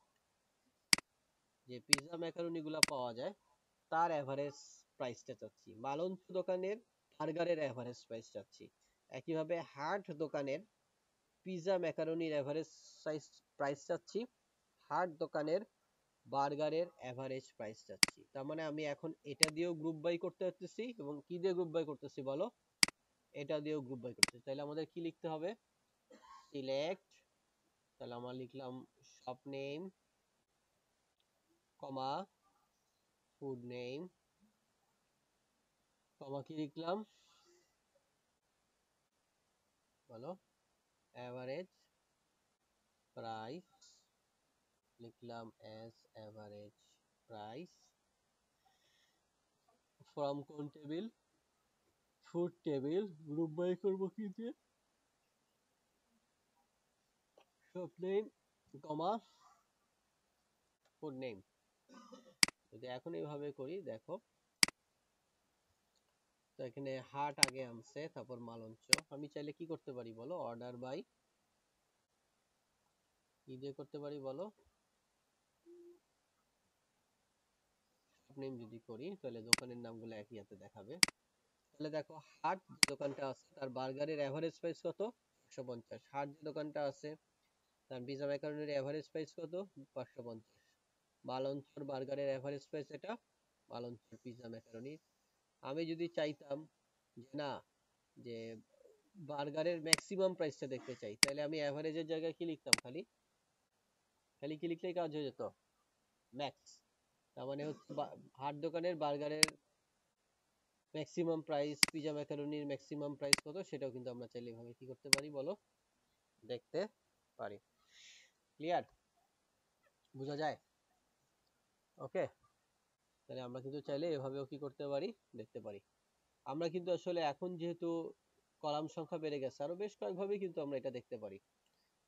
যে পিৎজা ম্যাকারনি গুলা পাওয়া যায় তার এভারেজ প্রাইসটা চাচ্ছি, মালঞ্চ দোকানের বার্গারের এভারেজ প্রাইস চাচ্ছি। একইভাবে হাট দোকানের পিৎজা ম্যাকারনির এভারেজ সাইজ প্রাইস চাচ্ছি, হাট দোকানের বার্গারের এভারেজ প্রাইস চাচ্ছি। তার মানে আমি এখন এটা দিয়েও গ্রুপ বাই করতে পারতেছি, এবং কি দিয়ে গ্রুপ বাই করতেছি বলো, এটা দিয়েও গ্রুপ বাই করতেছি। তাহলে আমাদের কি লিখতে হবে, সিলেক্ট তাহলে আমরা লিখলাম shop name comma food name comma কি লিখলাম বলো, এভারেজ প্রাইস, লিখলাম এস এভারেজ প্রাইস ফ্রম কোন টেবিল, ফুড টেবিল, গ্রুপ বাই করবো কি দিয়ে, shop name comma food name. যদি এখন এইভাবে করি দেখো, তো এখানে হাট আগে আনছে, তারপর মালঞ্চ। আমি চাইলে কি করতে পারি বলো, অর্ডার বাই কি দিয়ে করতে পারি বলো, শপ নেম যদি করি তাহলে দোকানের নামগুলো একই হাতে দেখাবে। তাহলে দেখো হাট যে দোকানটা আছে তার বার্গারের এভারেজ প্রাইস কত, 150। হাট যে দোকানটা আছে তার পিজা ম্যাকারনির এভারেজ প্রাইস কত, 550। মালঞ্চর বার্গারের এভারেজ প্রাইস এটা, মালঞ্চর পিজা ম্যাকারনি। আমি যদি চাইতাম যে না, যে বার্গারের ম্যাক্সিমাম প্রাইসটা দেখতে চাই, তাহলে আমি এভারেজের জায়গায় কি লিখতাম, খালি খালি কি লিখলেই কাজ হয়ে যেত, ম্যাক্স। তার মানে হচ্ছে হাট দোকানের বার্গারের ম্যাক্সিমাম প্রাইস, পিজা ম্যাকারনির ম্যাক্সিমাম প্রাইস কত, সেটাও কিন্তু আমরা চাইলে এভাবে কি করতে পারি বলো, দেখতে পারি। ক্লিয়ার, বোঝা যায়? ওকে, তাহলে আমরা কিন্তু চাইলে এভাবেও কি করতে পারি, দেখতে পারি। আমরা কিন্তু আসলে এখন যেহেতু কলাম সংখ্যা বেড়ে গেছে, আরো বেশ কয়েকভাবেই কিন্তু আমরা এটা দেখতে পারি।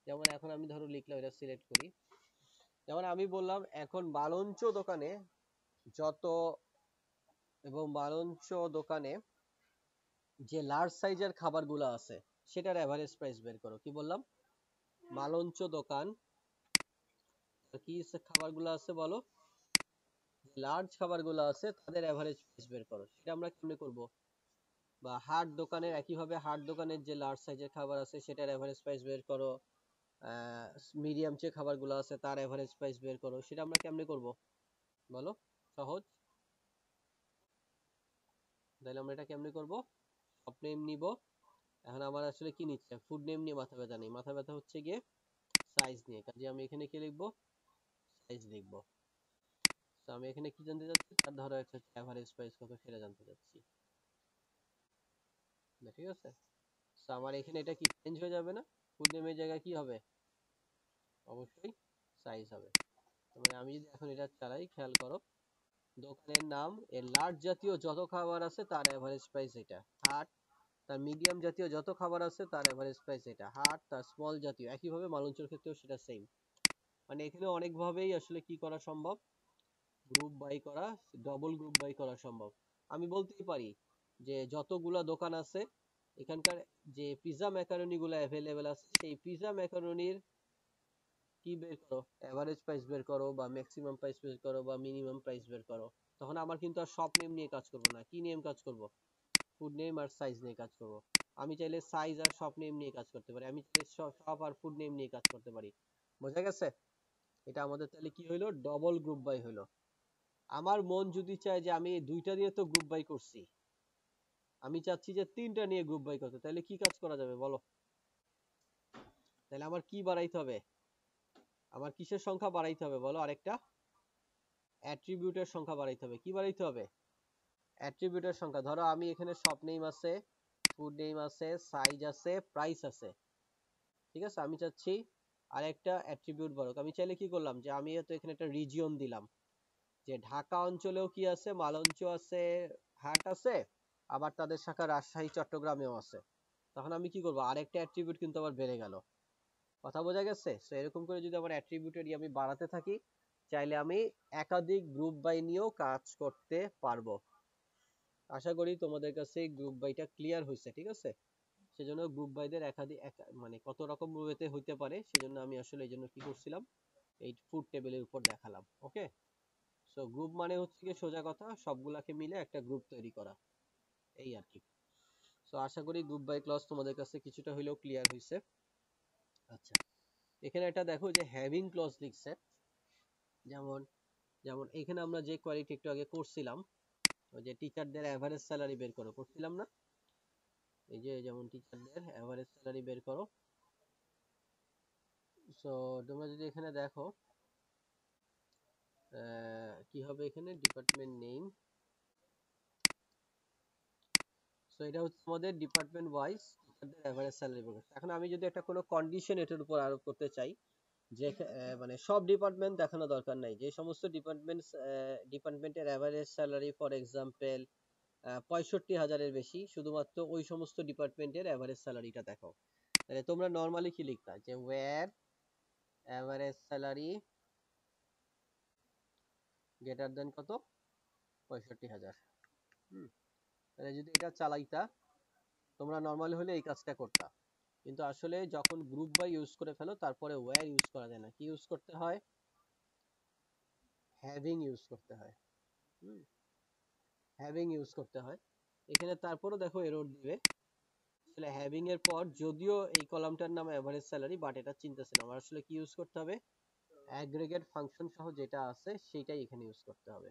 যেমন এখন আমি ধরো লিখলাম, এটা সিলেক্ট করি। যেমন আমি বললাম এখন মালঞ্চ দোকানে যত, এবং মালঞ্চ দোকানে যে লার্জ সাইজের খাবারগুলো আছে সেটার এভারেজ প্রাইস বের করো। কি বললাম, মালঞ্চ দোকান কি খাবারগুলো আছে বলো, লার্জ খাবারগুলো আছে তাদের এভারেজ প্রাইস বের করো। সেটা আমরা কেমনে করব, বা হাট দোকানের একইভাবে হাট দোকানের যে লার্জ সাইজের খাবার আছে সেটার এভারেজ প্রাইস বের করো, মিডিয়াম যে খাবারগুলো আছে তার এভারেজ প্রাইস বের করো। সেটা আমরা কেমনে করব বলো, সহজ। তাহলে আমরা এটা কেমনে করব, শপ নেম নিব। এখন আমার আসলে কি নিচ্ছে, ফুড নেম নিয়ে মাথা ব্যথা নেই, মাথা ব্যথা হচ্ছে গিয়ে সাইজ নিয়ে। কাজে আমি এখানে কি লিখবো, সাইজ লিখবো। তো আমি এখানে কি জানতে চাচ্ছি, তার ধরো একটা এভারেজ প্রাইস কত সেটা জানতে চাচ্ছি। ঠিক আছে, তো আমার এখানে এটা কি চেঞ্জ হয়ে যাবে না, ফুড নেমের জায়গায় কি হবে, অবশ্যই সাইজ হবে। মানে আমি যদি এখন এটা চালাই, খেয়াল করো, দোকানের নাম, এর লার্জ জাতীয় যত খাবার আছে তার এভারেজ প্রাইস এটা হাট, তার মিডিয়াম জাতীয় যত খাবার আছে তার এভারেজ প্রাইস এটা হাট, তার স্মল জাতীয় একইভাবে মালঞ্চের ক্ষেত্রেও সেটা সেম। মানে এখানে অনেক ভাবেই আসলে কি করা সম্ভব, গ্রুপ বাই করা, ডবল গ্রুপ বাই করা সম্ভব। আমি বলতেই পারি যে যতগুলা দোকান আছে এখানকার, যে পিজা ম্যাকারনি গুলো অ্যাভেলেবেল আছে সেই পিজা ম্যাকারনির কি বের করো, এভারেজ প্রাইস বের করো, বা ম্যাক্সিমাম প্রাইস বের করো, বা মিনিমাম প্রাইস বের করো। তখন আমার কিন্তু আর শপ নেম নিয়ে কাজ করব না, কি নিয়ে কাজ করব, ফুড নেম আর সাইজ নিয়ে কাজ করব। আমি চাইলে সাইজ আর শপ নেম নিয়ে কাজ করতে পারি, আমি চাইলে শপ আর ফুড নেম নিয়ে কাজ করতে পারি। বোঝা গেছে? এটা আমাদের তাহলে কি হইলো, ডবল গ্রুপ বাই হইলো। আমার মন যদি চায় যে আমি দুইটা দিয়ে তো গ্রুপ বাই করছি, আমি চাচ্ছি যে তিনটা নিয়ে গ্রুপ বাই করতে, তাহলে কি কাজ করা যাবে বলো, তাহলে আমার কি বাড়াইতে হবে, আমার কিসের সংখ্যা বাড়াইতে হবে বলো, আরেকটা অ্যাট্রিবিউটের সংখ্যা বাড়াইতে হবে। কি বাড়াইতে হবে, অ্যাট্রিবিউটের সংখ্যা। ধরো আমি এখানে শপ নেম আছে, ফুড নেম আছে, সাইজ আছে, প্রাইস আছে, ঠিক আছে, আমি চাচ্ছি আরেকটা অ্যাট্রিবিউট বাড়ুক। আমি চাইলে কি করলাম, যে আমি তো এখানে একটা রিজিয়ন দিলাম, যে ঢাকা অঞ্চলেও কি আছে, মালঞ্চ আছে, হাট আছে, আবার তাদের শাখা রাজশাহী চট্টগ্রামেও আছে। তখন আমি কি করব, আরেকটা অ্যাট্রিবিউট কিন্তু আবার বেড়ে গেল। কথা বোঝা গেছে? তো এরকম করে যদি আমার অ্যাট্রিবিউটের আমি বাড়াতে থাকি, চাইলে আমি একাধিক গ্রুপ বাই নিয়েও কাজ করতে পারবো। আশা করি তোমাদের কাছে গ্রুপ বাইটা ক্লিয়ার হয়েছে, ঠিক আছে। সেজন্য গ্রুপ বাইদের একাধিক মানে কত রকম ওয়েতে হইতে পারে, সেজন্য আমি আসলে এই জন্য কি করছিলাম, এই ফুড টেবিলের উপর দেখালাম। ওকে, সো গ্রুপ মানে হচ্ছে কি, সোজা কথা, সবগুলাকে মিলে একটা গ্রুপ তৈরি করা, এই আর কি। সো আশা করি গ্রুপ বাই ক্লজ তোমাদের কাছে কিছুটা হইলেও ক্লিয়ার হয়েছে। আচ্ছা, এখানে একটা দেখো যে হ্যাভিং ক্লজ লিখছে। যেমন যেমন এখানে আমরা যে কোয়ালিটি একটু আগে করছিলাম, ওই যে টিচারদের এভারেজ স্যালারি বের করো করছিলাম না, এই যে যেমন টিচারদের এভারেজ স্যালারি বের করো, সো তোমরা যদি এখানে দেখো কি হবে এখানে ডিপার্টমেন্ট নেম। সো এটা হচ্ছে আমাদের ডিপার্টমেন্ট ওয়াইজ এভারেজ স্যালারি প্রকাশ। এখন আমি যদি একটা কোনো কন্ডিশন এটার উপর আরোপ করতে চাই যে মানে সব ডিপার্টমেন্ট দেখানো দরকার নাই, যে সমস্ত ডিপার্টমেন্টের অ্যাভারেজ স্যালারি ফর এক্সাম্পল 65,000-এর বেশি, শুধুমাত্র ওই সমস্ত ডিপার্টমেন্টের অ্যাভারেজ স্যালারিটা দেখো। তাহলে তোমরা নর্মালি কি লিখতা যে where average salary greater than কত 65,000। তাহলে যদি এটা চালাইতা তোমরা নর্মালি হলে এই কাজটা করতা, কিন্তু আসলে যখন গ্রুপ বাই ইউজ করে ফেলো তারপরে ওয়্যার ইউজ করা যায় না, কি ইউজ করতে হয় হ্যাভিং ইউজ করতে হয়। হ্যাভিং ইউজ করতে হয় এখানে। তারপরও দেখো এরর দিবে আসলে হ্যাভিং এর পর, যদিও এই কলামটার নাম এভারেজ স্যালারি বাট এটা চিন্তাছে না আমার, আসলে কি ইউজ করতে হবে অ্যাগ্রিগেট ফাংশন সহ যেটা আছে সেটাই এখানে ইউজ করতে হবে।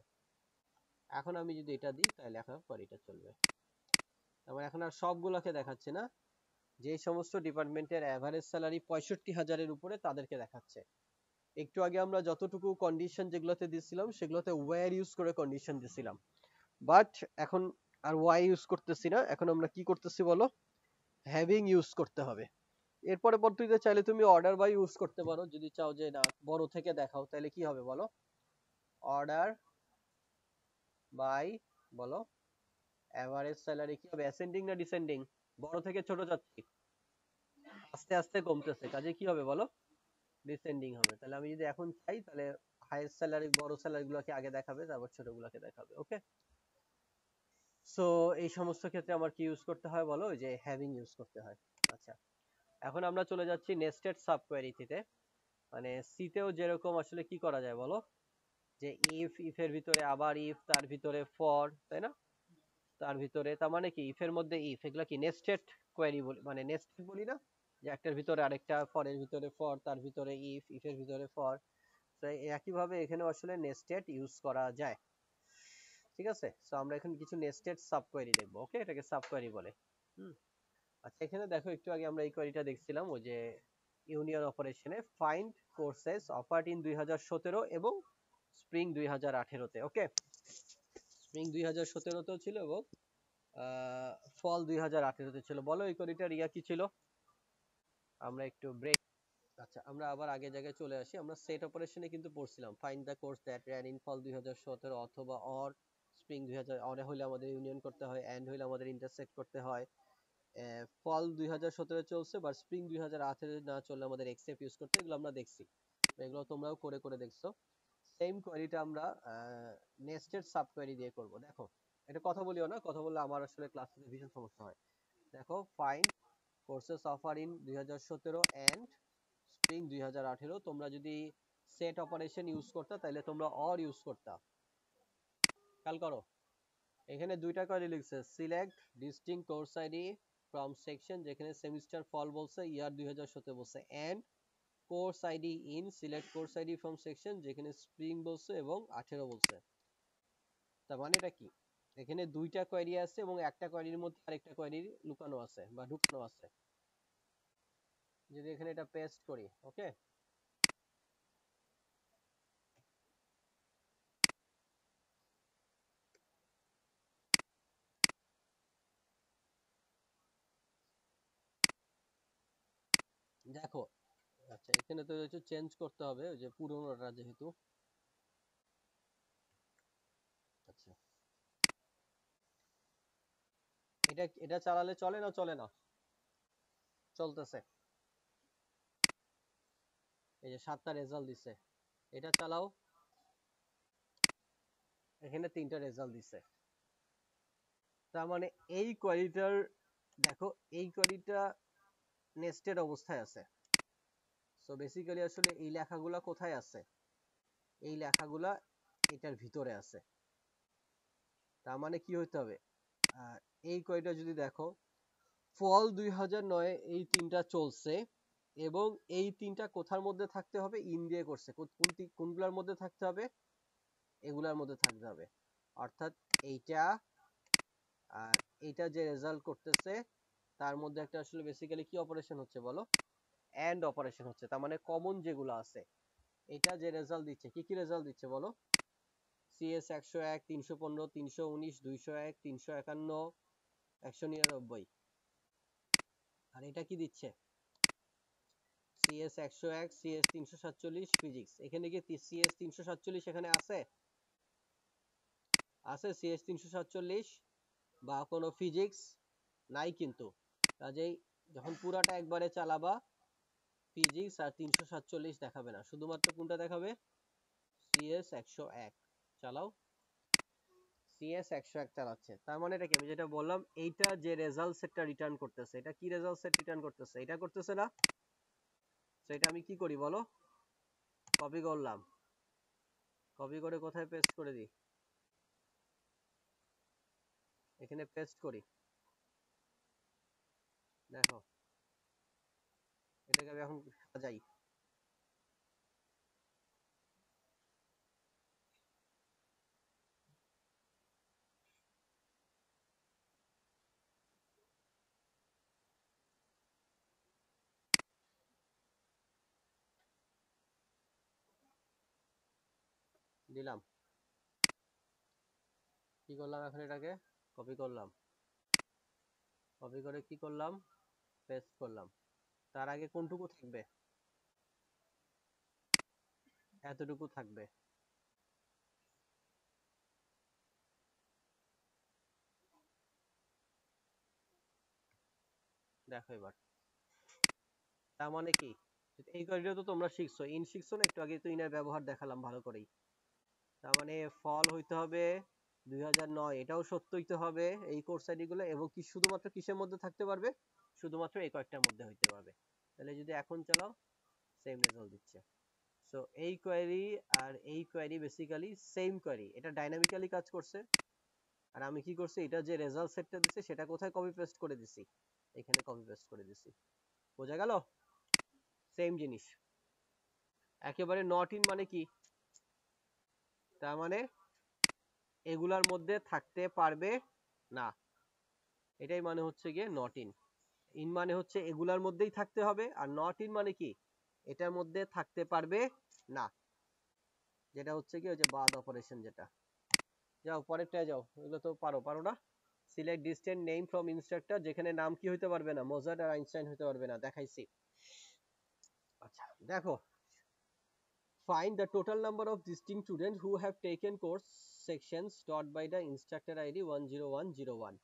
এখন আমি যদি এটা দিই তাহলে লেখার পর এটা চলবে। আমার এখন আর সবগুলোকে দেখাচ্ছে না, যে সমস্ত ডিপার্টমেন্টের এভারেজ স্যালারি 65,000-এর উপরে তাদেরকে দেখাচ্ছে। একটু আগে আমরা যতটুকু কন্ডিশন যেগুলোতে দিছিলাম সেগুলোতে ওয়্যার ইউজ করে কন্ডিশন দিছিলাম, বাট এখন আর ওয়াই ইউজ করতেছি না, এখন আমরা কি করতেছি বলো হ্যাভিং ইউজ করতে হবে। এরপরে পদ্ধতিতে চাইলে তুমি অর্ডার বাই ইউজ করতে পারো, যদি চাও যে না বড় থেকে দেখাও তাহলে কি হবে বলো অর্ডার বাই বলো এভারেজ স্যালারি কি হবে অ্যাসেন্ডিং না ডিসেন্ডিং, বড় থেকে ছোট যাচ্ছি আস্তে আস্তে কমতেছে, কাজে কি হবে বলো ডিসেন্ডিং হবে। তাহলে আমি যদি এখন চাই তাহলে হাইয়েস্ট স্যালারি বড় স্যালারি গুলোকে আগে দেখাবে তারপর ছোট গুলোকে দেখাবে। ওকে, সো এই সমস্ত ক্ষেত্রে আমার কি ইউজ করতে হয় বলো যে হ্যাভিং ইউজ করতে হয়। আচ্ছা, এখন আমরা চলে যাচ্ছি নেস্টেড সাব কোয়েরিতে। মানে সিতেও যেরকম আসলে কি করা যায় বলো যে ইফ এর ভিতরে আবার ইফ, তার ভিতরে ফর, তাই না, তার ভিতরে তার মানে কি ইফ এর মধ্যে ইফ, এগুলা কি নেস্টেড কোয়েরি বলি, মানে নেস্টেড বলি না, যে একটার ভিতরে আরেকটা, ফর এর ভিতরে ফর, তার ভিতরে ইফ, ইফ এর ভিতরে ফর। তো একই ভাবে এখানেও আসলে নেস্টেড ইউজ করা যায়। ঠিক আছে, সো আমরা এখন কিছু নেস্টেড সাব কোয়েরি দেখবো। ওকে, এটাকে সাব কোয়েরি বলে। আচ্ছা, এখানে দেখো একটু আগে আমরা এই কোয়েরিটা দেখছিলাম ওই যে ইউনিয়ন অপারেশনে ফাইন্ড কোর্সেস অফার্ড ইন 2017 এবং স্প্রিং 2018-তে। ওকে, স্প্রিং 2017-তেও ছিল এবং ফল 2018-তে ছিল। বলো এই কোয়েরিটার ইয়া কি ছিল, আমরা একটু ব্রেক। আচ্ছা, আমরা আবার আগের জায়গায় চলে আসি। আমরা সেট অপারেশনে কিন্তু পড়ছিলাম find the course that ran in fall 2017 অথবা অর স্প্রিং 2000, অর হলে আমাদের ইউনিয়ন করতে হয়, এন্ড হলে আমাদের ইন্টারসেক্ট করতে হয়। ফল 2017 চলছে বা স্প্রিং 2018 না চললে আমাদের এক্সেপ ইউজ করতে, এগুলো আমরা দেখছি, এগুলো তোমরাও করে করে দেখছো। সেম কোয়েরিটা আমরা নেস্টেড সাব কোয়েরি দিয়ে করব। দেখো এটা কথা বলিও না, কথা বললে আমার আসলে ক্লাসে ভীষণ সমস্যা হয়। দেখো find courses offer in 2017 and spring 2018, তোমরা যদি সেট অপারেশন ইউজ করতা তাহলে তোমরা অর ইউজ করতা। খেয়াল করো এখানে দুইটা কোয়েরি লিখছে, select distinct course ID from section, যেখানে সেমিস্টার ফল বলছে, ইয়ার 2017 বলছে, and course ID in select course ID from section, যেখানে স্প্রিং বলছে এবং 18 বলছে। তার মানে এটা কি এখানে দুইটা কোয়েরি আছে এবং একটা কোয়েরির মধ্যে আরেকটা কোয়েরি লুকানো আছে বা ঢুকানো আছে। যদি এখানে এটা পেস্ট করি, ওকে, দেখো। আচ্ছা, এখানে তো একটু চেঞ্জ করতে হবে ওই যে পুরোনোটা যেহেতু। আচ্ছা, এটা এটা চালালে চলে না চলে না চলতেছে, এই যে 7টা রেজাল্ট দিছে, এটা চালাও, এখানে 3টা রেজাল্ট দিছে। তার মানে এই কোয়েরিটার, দেখো এই কোয়েরিটা নেস্টেড অবস্থায় আছে। সো বেসিক্যালি আসলে এই লেখাগুলা কোথায় আছে, এই লেখাগুলা এটার ভিতরে আছে। তার মানে কি হইতে হবে এই কোয়েরিটা যদি দেখো ফল 2009 এই 3টা চলছে এবং এই 3টা কোথার মধ্যে থাকতে হবে, ইন দিয়ে করছে, কোনগুলোর মধ্যে থাকতে হবে, এগুলার মধ্যে থাকতে হবে। অর্থাৎ এইটা আর এইটা যে রেজাল্ট করতেছে তার মধ্যে একটা আসলে বেসিক্যালি কি অপারেশন হচ্ছে বলো এন্ড অপারেশন হচ্ছে, তার মানে কমন যেগুলো আছে এটা যে রেজাল্ট দিচ্ছে, কি কি রেজাল্ট দিচ্ছে বলো? সিএস 101, 315, 319, 201, 351, 199। আর এটা কি দিচ্ছে? CS 101, CS 347 physics. এখানে কি সিএস 347 এখানে আছে? আছে সিএস 347 বা কোনো ফিজিক্স? নাই কিন্তু। কাজেই যখন পুরাটা একবারে চালাবা ফিজিক্স আর 347 দেখাবে না, শুধুমাত্র কোনটা দেখাবে? সিএস 101 চালাও। সিএস 101 চালাচ্ছে, তার মানে এটা কি আমি যেটা বললাম, এইটা যে রেজাল্ট সেটটা রিটার্ন করতেছে, এটা কি রেজাল্ট সেট রিটার্ন করতেছে? এটা করতেছে না? তো এটা আমি কি করি বলো? কপি করলাম, কপি করে কোথায় পেস্ট করে দিই? এখানে পেস্ট করি। দেখো এটাকে আমি এখন সাজাই। দিলাম, কি করলাম এখন? এটাকে কপি করলাম, কপি করে কি করলাম? পেস্ট করলাম। তার আগে কোনটুকু থাকবে? এতটুকু থাকবে। দেখো এবার, তার মানে কি? এই কোয়ারিটা তো তোমরা শিখছো, ইন শিখছো না একটু আগে? তো ইনের ব্যবহার দেখালাম ভালো করেই। তার মানে ফল হইতে হবে 2009, এটাও সত্য হইতে হবে এই কোর্স আইডি গুলো, এবং কি শুধুমাত্র কিসের মধ্যে থাকতে পারবে? শুধুমাত্র এই কয়েকটার মধ্যে হইতে পারবে। তাহলে যদি এখন চালাও সেম রেজাল্ট দিচ্ছে। সো এই কোয়েরি আর এই কোয়েরি বেসিক্যালি সেম কোয়েরি, এটা ডাইনামিক্যালি কাজ করছে। আর আমি কি করছি, এটা যে রেজাল্ট সেটটা দিছে সেটা কোথায় কপি পেস্ট করে দিছি? এখানে কপি পেস্ট করে দিছি। বোঝা গেল? সেম জিনিস। একেবারে নট ইন মানে কি? তার মানে এগুলার মধ্যে থাকতে পারবে না, এটাই মানে হচ্ছে গিয়ে নট ইন। ইন মানে হচ্ছে এগুলার মধ্যেই থাকতে হবে, আর নট ইন মানে কি? এটার মধ্যে থাকতে পারবে না, যেটা হচ্ছে কি ওই যে বাদ অপারেশন যেটা। যাও পরেরটায় যাও, এগুলো তো পারো, পারো না? Select distant name from instructor, যেখানে নাম কি হইতে পারবে না? মোজার্ট আর আইনস্টাইন হইতে পারবে না, দেখাইছি। আচ্ছা দেখো, find the total number of distinct students who have taken course sections taught by the instructor ID 10101।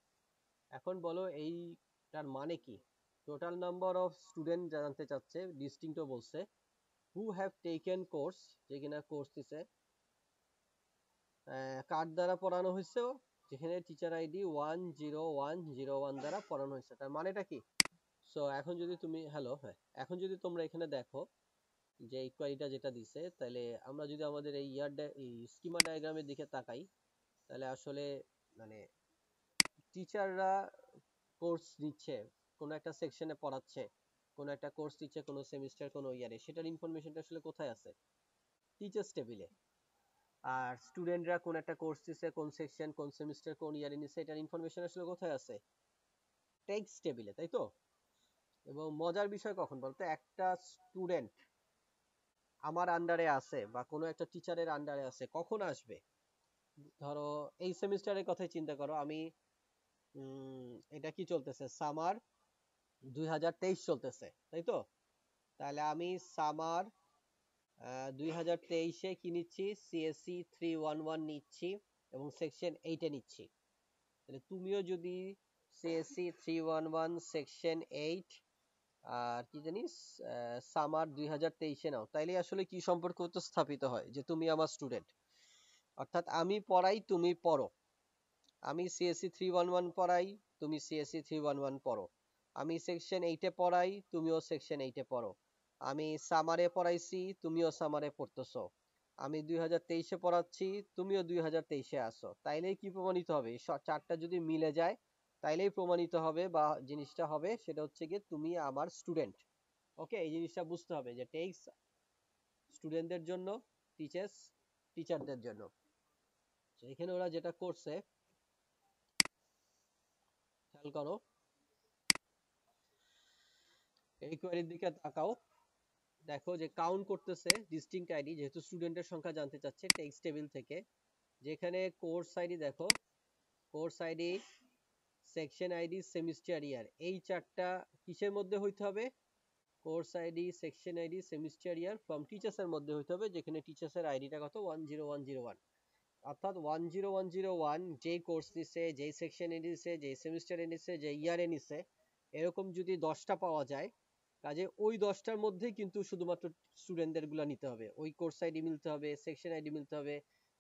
এখন বলো এইটার মানে কি? টোটাল নাম্বার অফ স্টুডেন্ট জানতে চাচ্ছে, ডিস্টিংক্টও বলছে। হু হ্যাভ টেকেন কোর্স, যে কিনা কোর্স দিছে, কার দ্বারা পড়ানো হয়েছে? যেখানে টিচার আইডি 10101 দ্বারা পড়ানো হয়েছে, তার মানেটা কি? সো এখন যদি তুমি হ্যালো, হ্যাঁ, এখন যদি তোমরা এখানে দেখো যে ইকুয়ালিটা যেটা দিছে, তাহলে আমরা যদি আমাদের এই এই স্কিমা ডায়াগ্রামের দিকে তাকাই, তাহলে আসলে মানে টিচাররা কোর্স দিচ্ছে, কোনো একটা সেকশনে পড়াচ্ছে, কোনো একটা কোর্স দিচ্ছে কোনো সেমিস্টার কোনো ইয়ারে, সেটার ইনফরমেশনটা আসলে কোথায় আছে? টিচার্স টেবিলে। আর স্টুডেন্টরা কোন একটা কোর্স দিচ্ছে, কোন সেকশন কোন সেমিস্টার কোন ইয়ারে নিচ্ছে, এটার ইনফরমেশন আসলে কোথায় আছে? টেক্সট টেবিলে, তাই তো? এবং মজার বিষয় কখন বলতো, একটা স্টুডেন্ট আমার আন্ডারে আছে বা কোনো একটা টিচারের আন্ডারে আছে কখন আসবে? ধরো এই সেমিস্টারের কথাই চিন্তা করো, আমি এটা কি চলতেছে, সামার 2023 চলতেছে, তাই তো? তাহলে আমি সামার 2023-এ কি নিচ্ছি? সিএসসি 311 নিচ্ছি এবং সেকশন 8-এ নিচ্ছি। তাহলে তুমিও যদি সিএসসি 311 সেকশন 8 আর কি জানিস সামার 2023-এ নাও, তাইলে আসলে কি সম্পর্ক তো স্থাপিত হয় যে তুমি আমার স্টুডেন্ট, অর্থাৎ আমি পড়াই তুমি পড়ো। আমি সিএসসি 311 পড়াই, তুমি সিএসসি 311 পড়ো। আমি সেকশন 8-এ পড়াই, তুমিও সেকশন 8-এ পড়ো। আমি সামারে পড়াইছি, তুমিও সামারে পড়তেছো। আমি 2023-এ পড়াচ্ছি, তুমিও 2023-এ আসো। তাইলেই কি প্রমাণিত হবে? চারটা যদি মিলে যায় তাইলেই প্রমাণিত হবে, বা জিনিসটা হবে সেটা হচ্ছে গিয়ে তুমি আমার স্টুডেন্ট। ওকে, এই জিনিসটা বুঝতে হবে যে টেক্স স্টুডেন্টদের জন্য, টিচার্স টিচারদের জন্য। তো এখানে ওরা যেটা করছে খেয়াল করো, এই কোয়েরির দিকে তাকাও, দেখো যে কাউন্ট করতেছে ডিস্টিংক্ট আইডি, যেহেতু স্টুডেন্টের সংখ্যা জানতে চাচ্ছে টেক্সট টেবিল থেকে, যেখানে কোর্স আইডি দেখো, course ID, section ID, semester year, এই চারটা কিসের মধ্যে হইতে হবে? Course ID, section ID, semester year from teachers এর মধ্যে হইতে হবে, যেখানে টিচার্স এর আইডিটা কত 10101, অর্থাৎ 10101 যেই কোর্স নিছে, যেই সেকশন এ নিছে, যেই সেমিস্টারে নিছে, যেই ইয়ারে নিছে, এরকম যদি 10টা পাওয়া যায়, কাজে ওই 10টার মধ্যেই কিন্তু শুধুমাত্র স্টুডেন্টদের গুলা নিতে হবে, ওই কোর্স আইডি মিলতে হবে, সেকশন আইডি মিলতে হবে,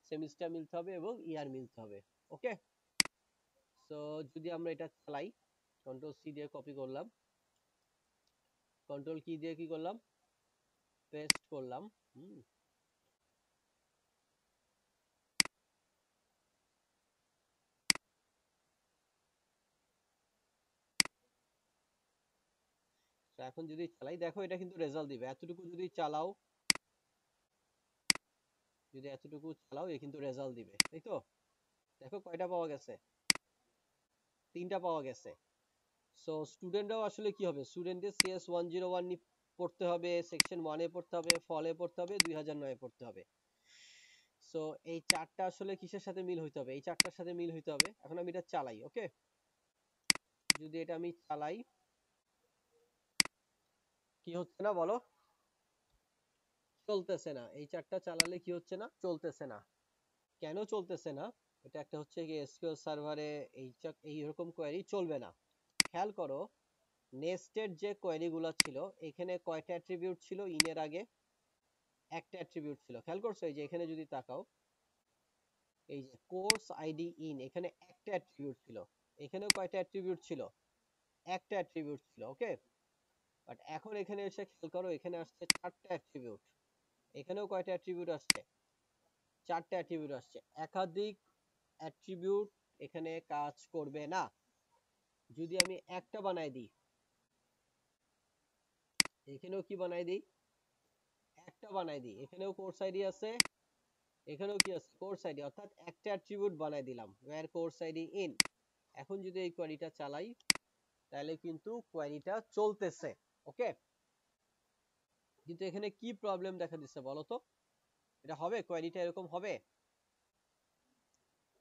সেমিস্টার মিলতে হবে এবং ইয়ার মিলতে হবে। ওকে, সো যদি আমরা এটা চালাই, কন্ট্রোল সি দিয়ে কপি করলাম, কন্ট্রোল কি দিয়ে কি করলাম, পেস্ট করলাম। হুম, তো এখন যদি চালাই, দেখো এটা কিন্তু রেজাল্ট দিবে, এতটুকু যদি চালাও, যদি এতটুকু চালাও এ কিন্তু রেজাল্ট দিবে, তাই তো? দেখো কয়টা পাওয়া গেছে, 3টা পাওয়া গেছে। সো স্টুডেন্টরাও আসলে কি হবে, স্টুডেন্টদের সিএস 101 পড়তে হবে, সেকশন 1 এ পড়তে হবে, ফলে পড়তে হবে, 2009 এ পড়তে হবে। সো এই চারটা আসলে কিসের সাথে মিল হইতে হবে, এই চারটার সাথে মিল হইতে হবে। এখন আমি এটা চালাই, ওকে, যদি এটা আমি চালাই, কি হচ্ছে না বলো, চলতেছে না, এই চারটা চালালে কি হচ্ছে না, চলতেছে না। কেন চলতেছে না? এটা একটা হচ্ছে কি এসকিউএল সার্ভারে এইরকম কোয়েরি চলবে না। খেয়াল করো, নেস্টেড যে কোয়েরি গুলা ছিল, এখানে কয়টা অ্যাট্রিবিউট ছিল ইনের আগে? একটা অ্যাট্রিবিউট ছিল। খেয়াল করছো, এই যে এখানে যদি তাকাও, এই যে কোর্স আইডি ইন, এখানে একটা অ্যাট্রিবিউট ছিল, এখানেও কয়টা অ্যাট্রিবিউট ছিল? একটা অ্যাট্রিবিউট ছিল, ওকে। বাট এখন এখানে এসে খেয়াল করো, এখানে আসছে চারটা অ্যাট্রিবিউট, এখানেও কয়টা অ্যাট্রিবিউট আসছে? চারটা অ্যাট্রিবিউট আসছে। একাধিক অ্যাট্রিবিউট এখানে কাজ করবে না। যদি আমি একটা বানাই দিই, এখানেও কি বানাই দিই, একটা বানাই দিই, এখানেও কোর্স আইডি আছে, এখানেও কি আছে, কোর্স আইডি, অর্থাৎ একটা অ্যাট্রিবিউট বানাই দিলাম, where কোর্স আইডি ইন। এখন যদি এই কোয়েরিটা চালাই, তাহলে কিন্তু কোয়েরিটা চলতেছে, ওকে। কিন্তু এখানে কি প্রবলেম দেখা দিচ্ছে বলো তো, এটা হবে, কোয়েরিটা এরকম হবে?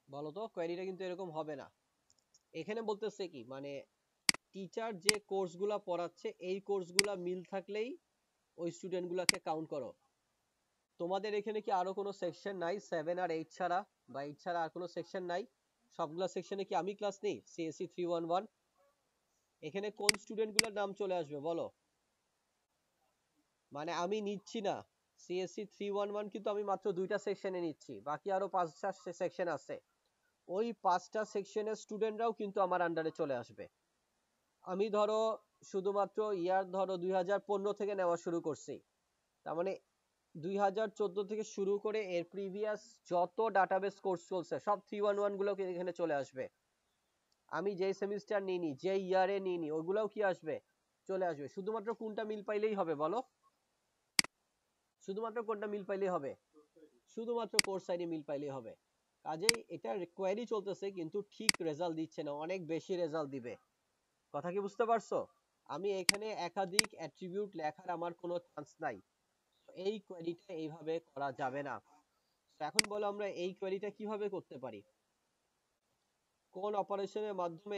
বলো তো, কোয়েরিটা কিন্তু এরকম হবে না। এখানে বলতেছে কি, মানে টিচার যে কোর্সগুলা পড়াচ্ছে, এই কোর্সগুলা মিল থাকলেই ওই স্টুডেন্ট গুলাকে কাউন্ট করো। তোমাদের এখানে কি আরো কোনো সেকশন নাই 7 আর 8 ছাড়া, বা 8 ছাড়া আর কোনো সেকশন নাই? সবগুলা সেকশনে কি আমি ক্লাস নেই সিএসসি 311? এখানে কোন স্টুডেন্ট গুলোর নাম চলে আসবে বলো? মানে আমি নিচ্ছি না সিএসসি 311, কিন্তু আমি মাত্র 2টা সেকশনে নিচ্ছি, বাকি আরো 5টা সেকশন আছে। ওই 5টা সেকশনের স্টুডেন্টরাও কিন্তু আমার আন্ডারে চলে আসবে। আমি ধরো শুধুমাত্র ইয়ার ধরো 2015 থেকে নেওয়া শুরু করছি, তার মানে 2014 থেকে শুরু করে এর প্রিভিয়াস যত ডাটাবেস কোর্স চলছে সব 311 গুলো এখানে চলে আসবে। আমি যেই সেমিস্টার নিইনি, যে ইয়ারে নিইনি, ওগুলাও কি আসবে, চলে আসবে। শুধুমাত্র কোনটা মিল পাইলেই হবে বলো, শুধুমাত্র কোনটা মিল পাইলেই হবে? শুধুমাত্র কোর্স আইডি মিল পাইলেই হবে। কাজেই এটা কোয়েরি চলতেছে, কিন্তু ঠিক রেজাল্ট দিচ্ছে না, অনেক বেশি রেজাল্ট দিবে। কথা কি বুঝতে পারছো? আমি এখানে একাধিক অ্যাট্রিবিউট লেখার আমার কোনো চান্স নাই, এই কোয়েরিটা এইভাবে করা যাবে না। তো এখন বলো, আমরা এই কোয়েরিটা কিভাবে করতে পারি, কোন অপারেশনের মাধ্যমে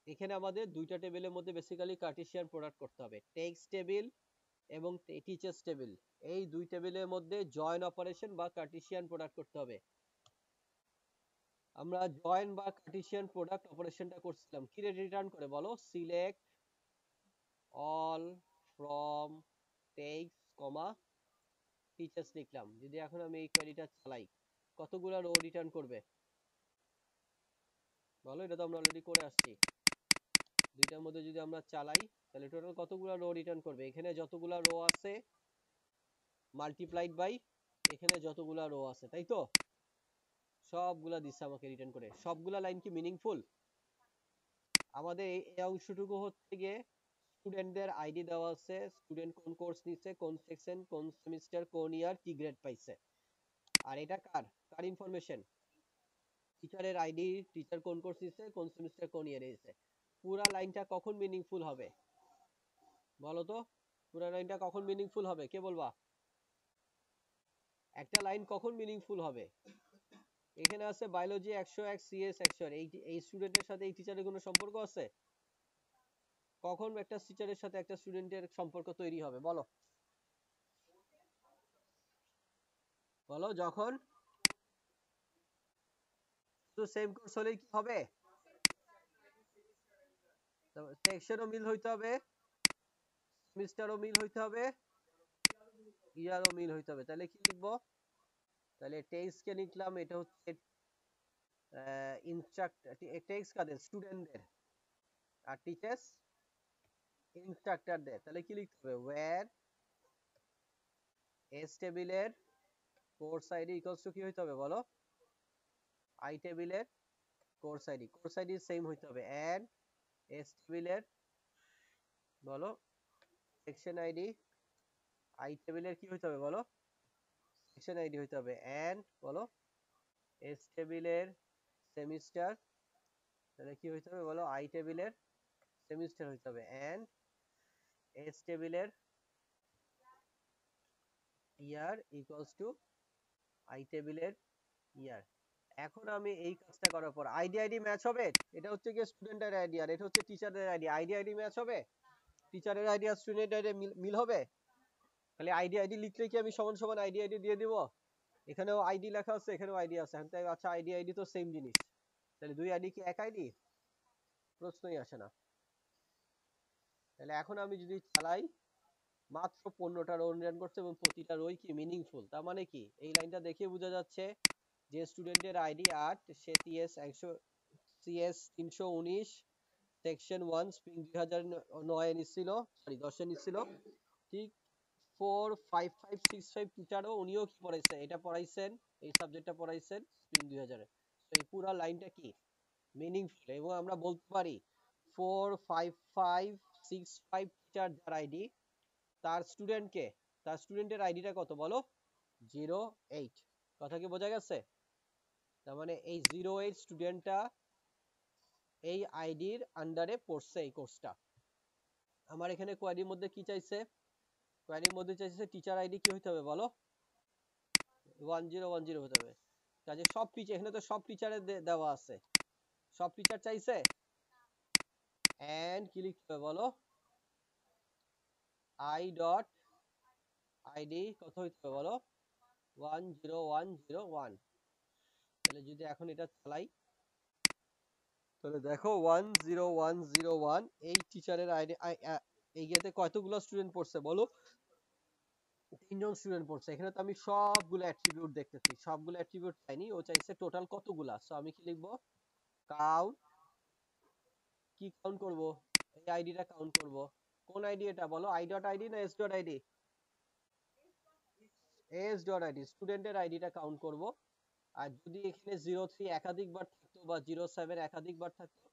এখানে আমাদের দুইটা টেবিলের মধ্যে বেসিক্যালি কার্টেসিয়ান প্রোডাক্ট করতে হবে, টেক্সট টেবিল এবং টিচার্স টেবিল, এই দুই টেবিলের মধ্যে জয়েন অপারেশন বা কার্টেসিয়ান প্রোডাক্ট করতে হবে। আমরা জয়েন বা কার্টেসিয়ান প্রোডাক্ট অপারেশনটা করছিলাম, কি রিটার্ন করে বলো, select all from text comma teachers লিখলাম। যদি এখন আমি এই কোয়েরিটা চালাই, কতগুলো রো রিটার্ন করবে বলো? এটা তো আমরা অলরেডি করে আসছি। দুইটার মধ্যে যদি আমরা চালাই, তাহলে টোটাল কতগুলো রো রিটার্ন করবে? এখানে যতগুলা রো আছে মাল্টিপ্লাইড বাই এখানে যতগুলা রো আছে, তাই তো? সবগুলা দিচ্ছে আমাকে রিটার্ন করে। সবগুলা লাইন কি মিনিংফুল? আমাদের এই অংশটুকু হচ্ছে গিয়ে স্টুডেন্টদের আইডি দেওয়া আছে, স্টুডেন্ট কোন কোর্স নিচ্ছে, কোন সেকশন, কোন সেমিস্টার, কোন ইয়ার, কি গ্রেড পাইছে। আর এটা কার কার ইনফরমেশন? টিচারের আইডি, টিচার কোন কোর্স নিচ্ছে, কোন সেমিস্টার, কোন ইয়ারে নিচ্ছে। পুরা লাইনটা কখন মিনিংফুল হবে? বলো তো পুরো লাইনটা কখন মিনিংফুল হবে, কে বলবা? একটা লাইন কখন মিনিংফুল হবে? এখানে আছে বায়োলজি 101, সিএস 100, এই স্টুডেন্টের সাথে এই টিচারের কোনো সম্পর্ক আছে? কখন একটা টিচারের সাথে একটা স্টুডেন্টের সম্পর্ক তৈরি হবে বলো? বলো যখন তো সেম কোর্স হলেই কি হবে? সেকশনও মিল হইতে হবে, সেমিস্টারও মিল হইতে হবে, ইয়ারও মিল হইতে হবে। তাহলে কি লিখবো? তাহলে টেক্সট কে লিখলাম, এটা হচ্ছে টেক্সট কাদের? স্টুডেন্টদের। আর টিচার্স ইনস্ট্রাক্টরদের। তাহলে কি লিখতে হবে? ওয়্যার এস টেবিলের কোর্স আইডি ইকুয়ালস টু কি হইতে হবে বলো? আই টেবিলের কোর্স আইডি সেম হইতে হবে, এন্ড এস টেবিলের বলো সেকশন আইডি, আই টেবিলের কি হইতে হবে বলো? সেকশন আইডি হইতে হবে, এন্ড বলো এস টেবিলের সেমিস্টার। তাহলে কি হইতে হবে বলো? আই টেবিলের সেমিস্টার হইতে হবে, এন্ড এস টেবিলের ইয়ার ইকুয়ালস টু আই টেবিলের ইয়ার। এখন আমি এই কাজটা করার পর আইডি ম্যাচ হবে। এটা হচ্ছে কি স্টুডেন্টের আইডি আর এটা হচ্ছে টিচারের আইডি। আইডি ম্যাচ হবে, টিচারের আইডি আর স্টুডেন্টের আইডি মিল হবে। তাহলে আইডি লিখলে কি আমি সমান সমান আইডি দিয়ে দিব? এখানেও আইডি লেখা আছে, এখানেও আইডি আছে। আচ্ছা আইডি তো সেম জিনিস, তাহলে দুই আইডি কি এক আইডি? প্রশ্নই আসে না। তাহলে এখন আমি যদি চালাই, মাত্র 15টা রো রান করছে এবং প্রতিটা রোই কি মিনিংফুল। তার মানে কি এই লাইনটা দেখে বোঝা যাচ্ছে যে স্টুডেন্টের আইডি 8, সে সিএস 319 সেকশন 1 স্প্রিং 2009 নিছিল, সরি 10 নিছিল। ঠিক 45565 টিচারও উনিও কি পড়াইছে, এটা পড়াইছেন, এই সাবজেক্টটা পড়াইছেন স্প্রিং 2000 এ। তো এই পুরো লাইনটা কি মিনিংফুল। এবং আমরা বলতে পারি 45565 টিচার যার আইডি, তার স্টুডেন্টকে, তার স্টুডেন্টের আইডিটা কত বলো? 08। কথা কি বোঝা গেছে? তার মানে এই 08 স্টুডেন্টটা এই আইডির আন্ডারে পড়ছে এই কোর্সটা। আমার এখানে কোয়ারির মধ্যে কি চাইছে? কোয়ারির মধ্যে চাইছে টিচার আইডি কি হইতে হবে বলো? 1010 হতে হবে। কাজে সব টিচার, এখানে তো সব টিচারের দেওয়া আছে, সব টিচার চাইছে, এন্ড কি লিখতে হবে বলো? আই ডট আইডি কত হইতে হবে বলো? 10101। তাহলে যদি এখন এটা চালাই, তাহলে দেখো 10101 এই টিচারের আইডি। এই ইয়েতে কতগুলো স্টুডেন্ট পড়ছে বলো? 3জন স্টুডেন্ট পড়ছে। এখানে তো আমি সবগুলো অ্যাট্রিবিউট দেখতেছি, সবগুলো অ্যাট্রিবিউট চাইনি, ও চাইছে টোটাল কতগুলা। সো আমি কি লিখবো? কাউন্ট। কি কাউন্ট করব? এই আইডিটা কাউন্ট করব। কোন আইডি এটা বলো? আই ডট আইডি না S dot ID? S dot ID স্টুডেন্টের আইডিটা কাউন্ট করব। আর যদি এখানে 03 একাধিকবার থাকতো বা 07 একাধিকবার থাকতো,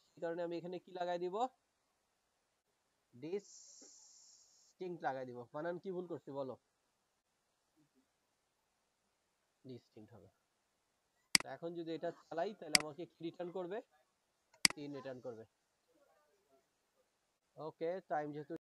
সেই কারণে আমি এখানে কি লাগাই দিব? ডিসটিংক্ট লাগাই দিব। বানান কি ভুল করছি বলো? ডিসটিংক্ট হবে। তো এখন যদি এটা চালাই তাহলে আমাকে কি রিটার্ন করবে? 3 রিটার্ন করবে। ওকে, টাইম যেহেতু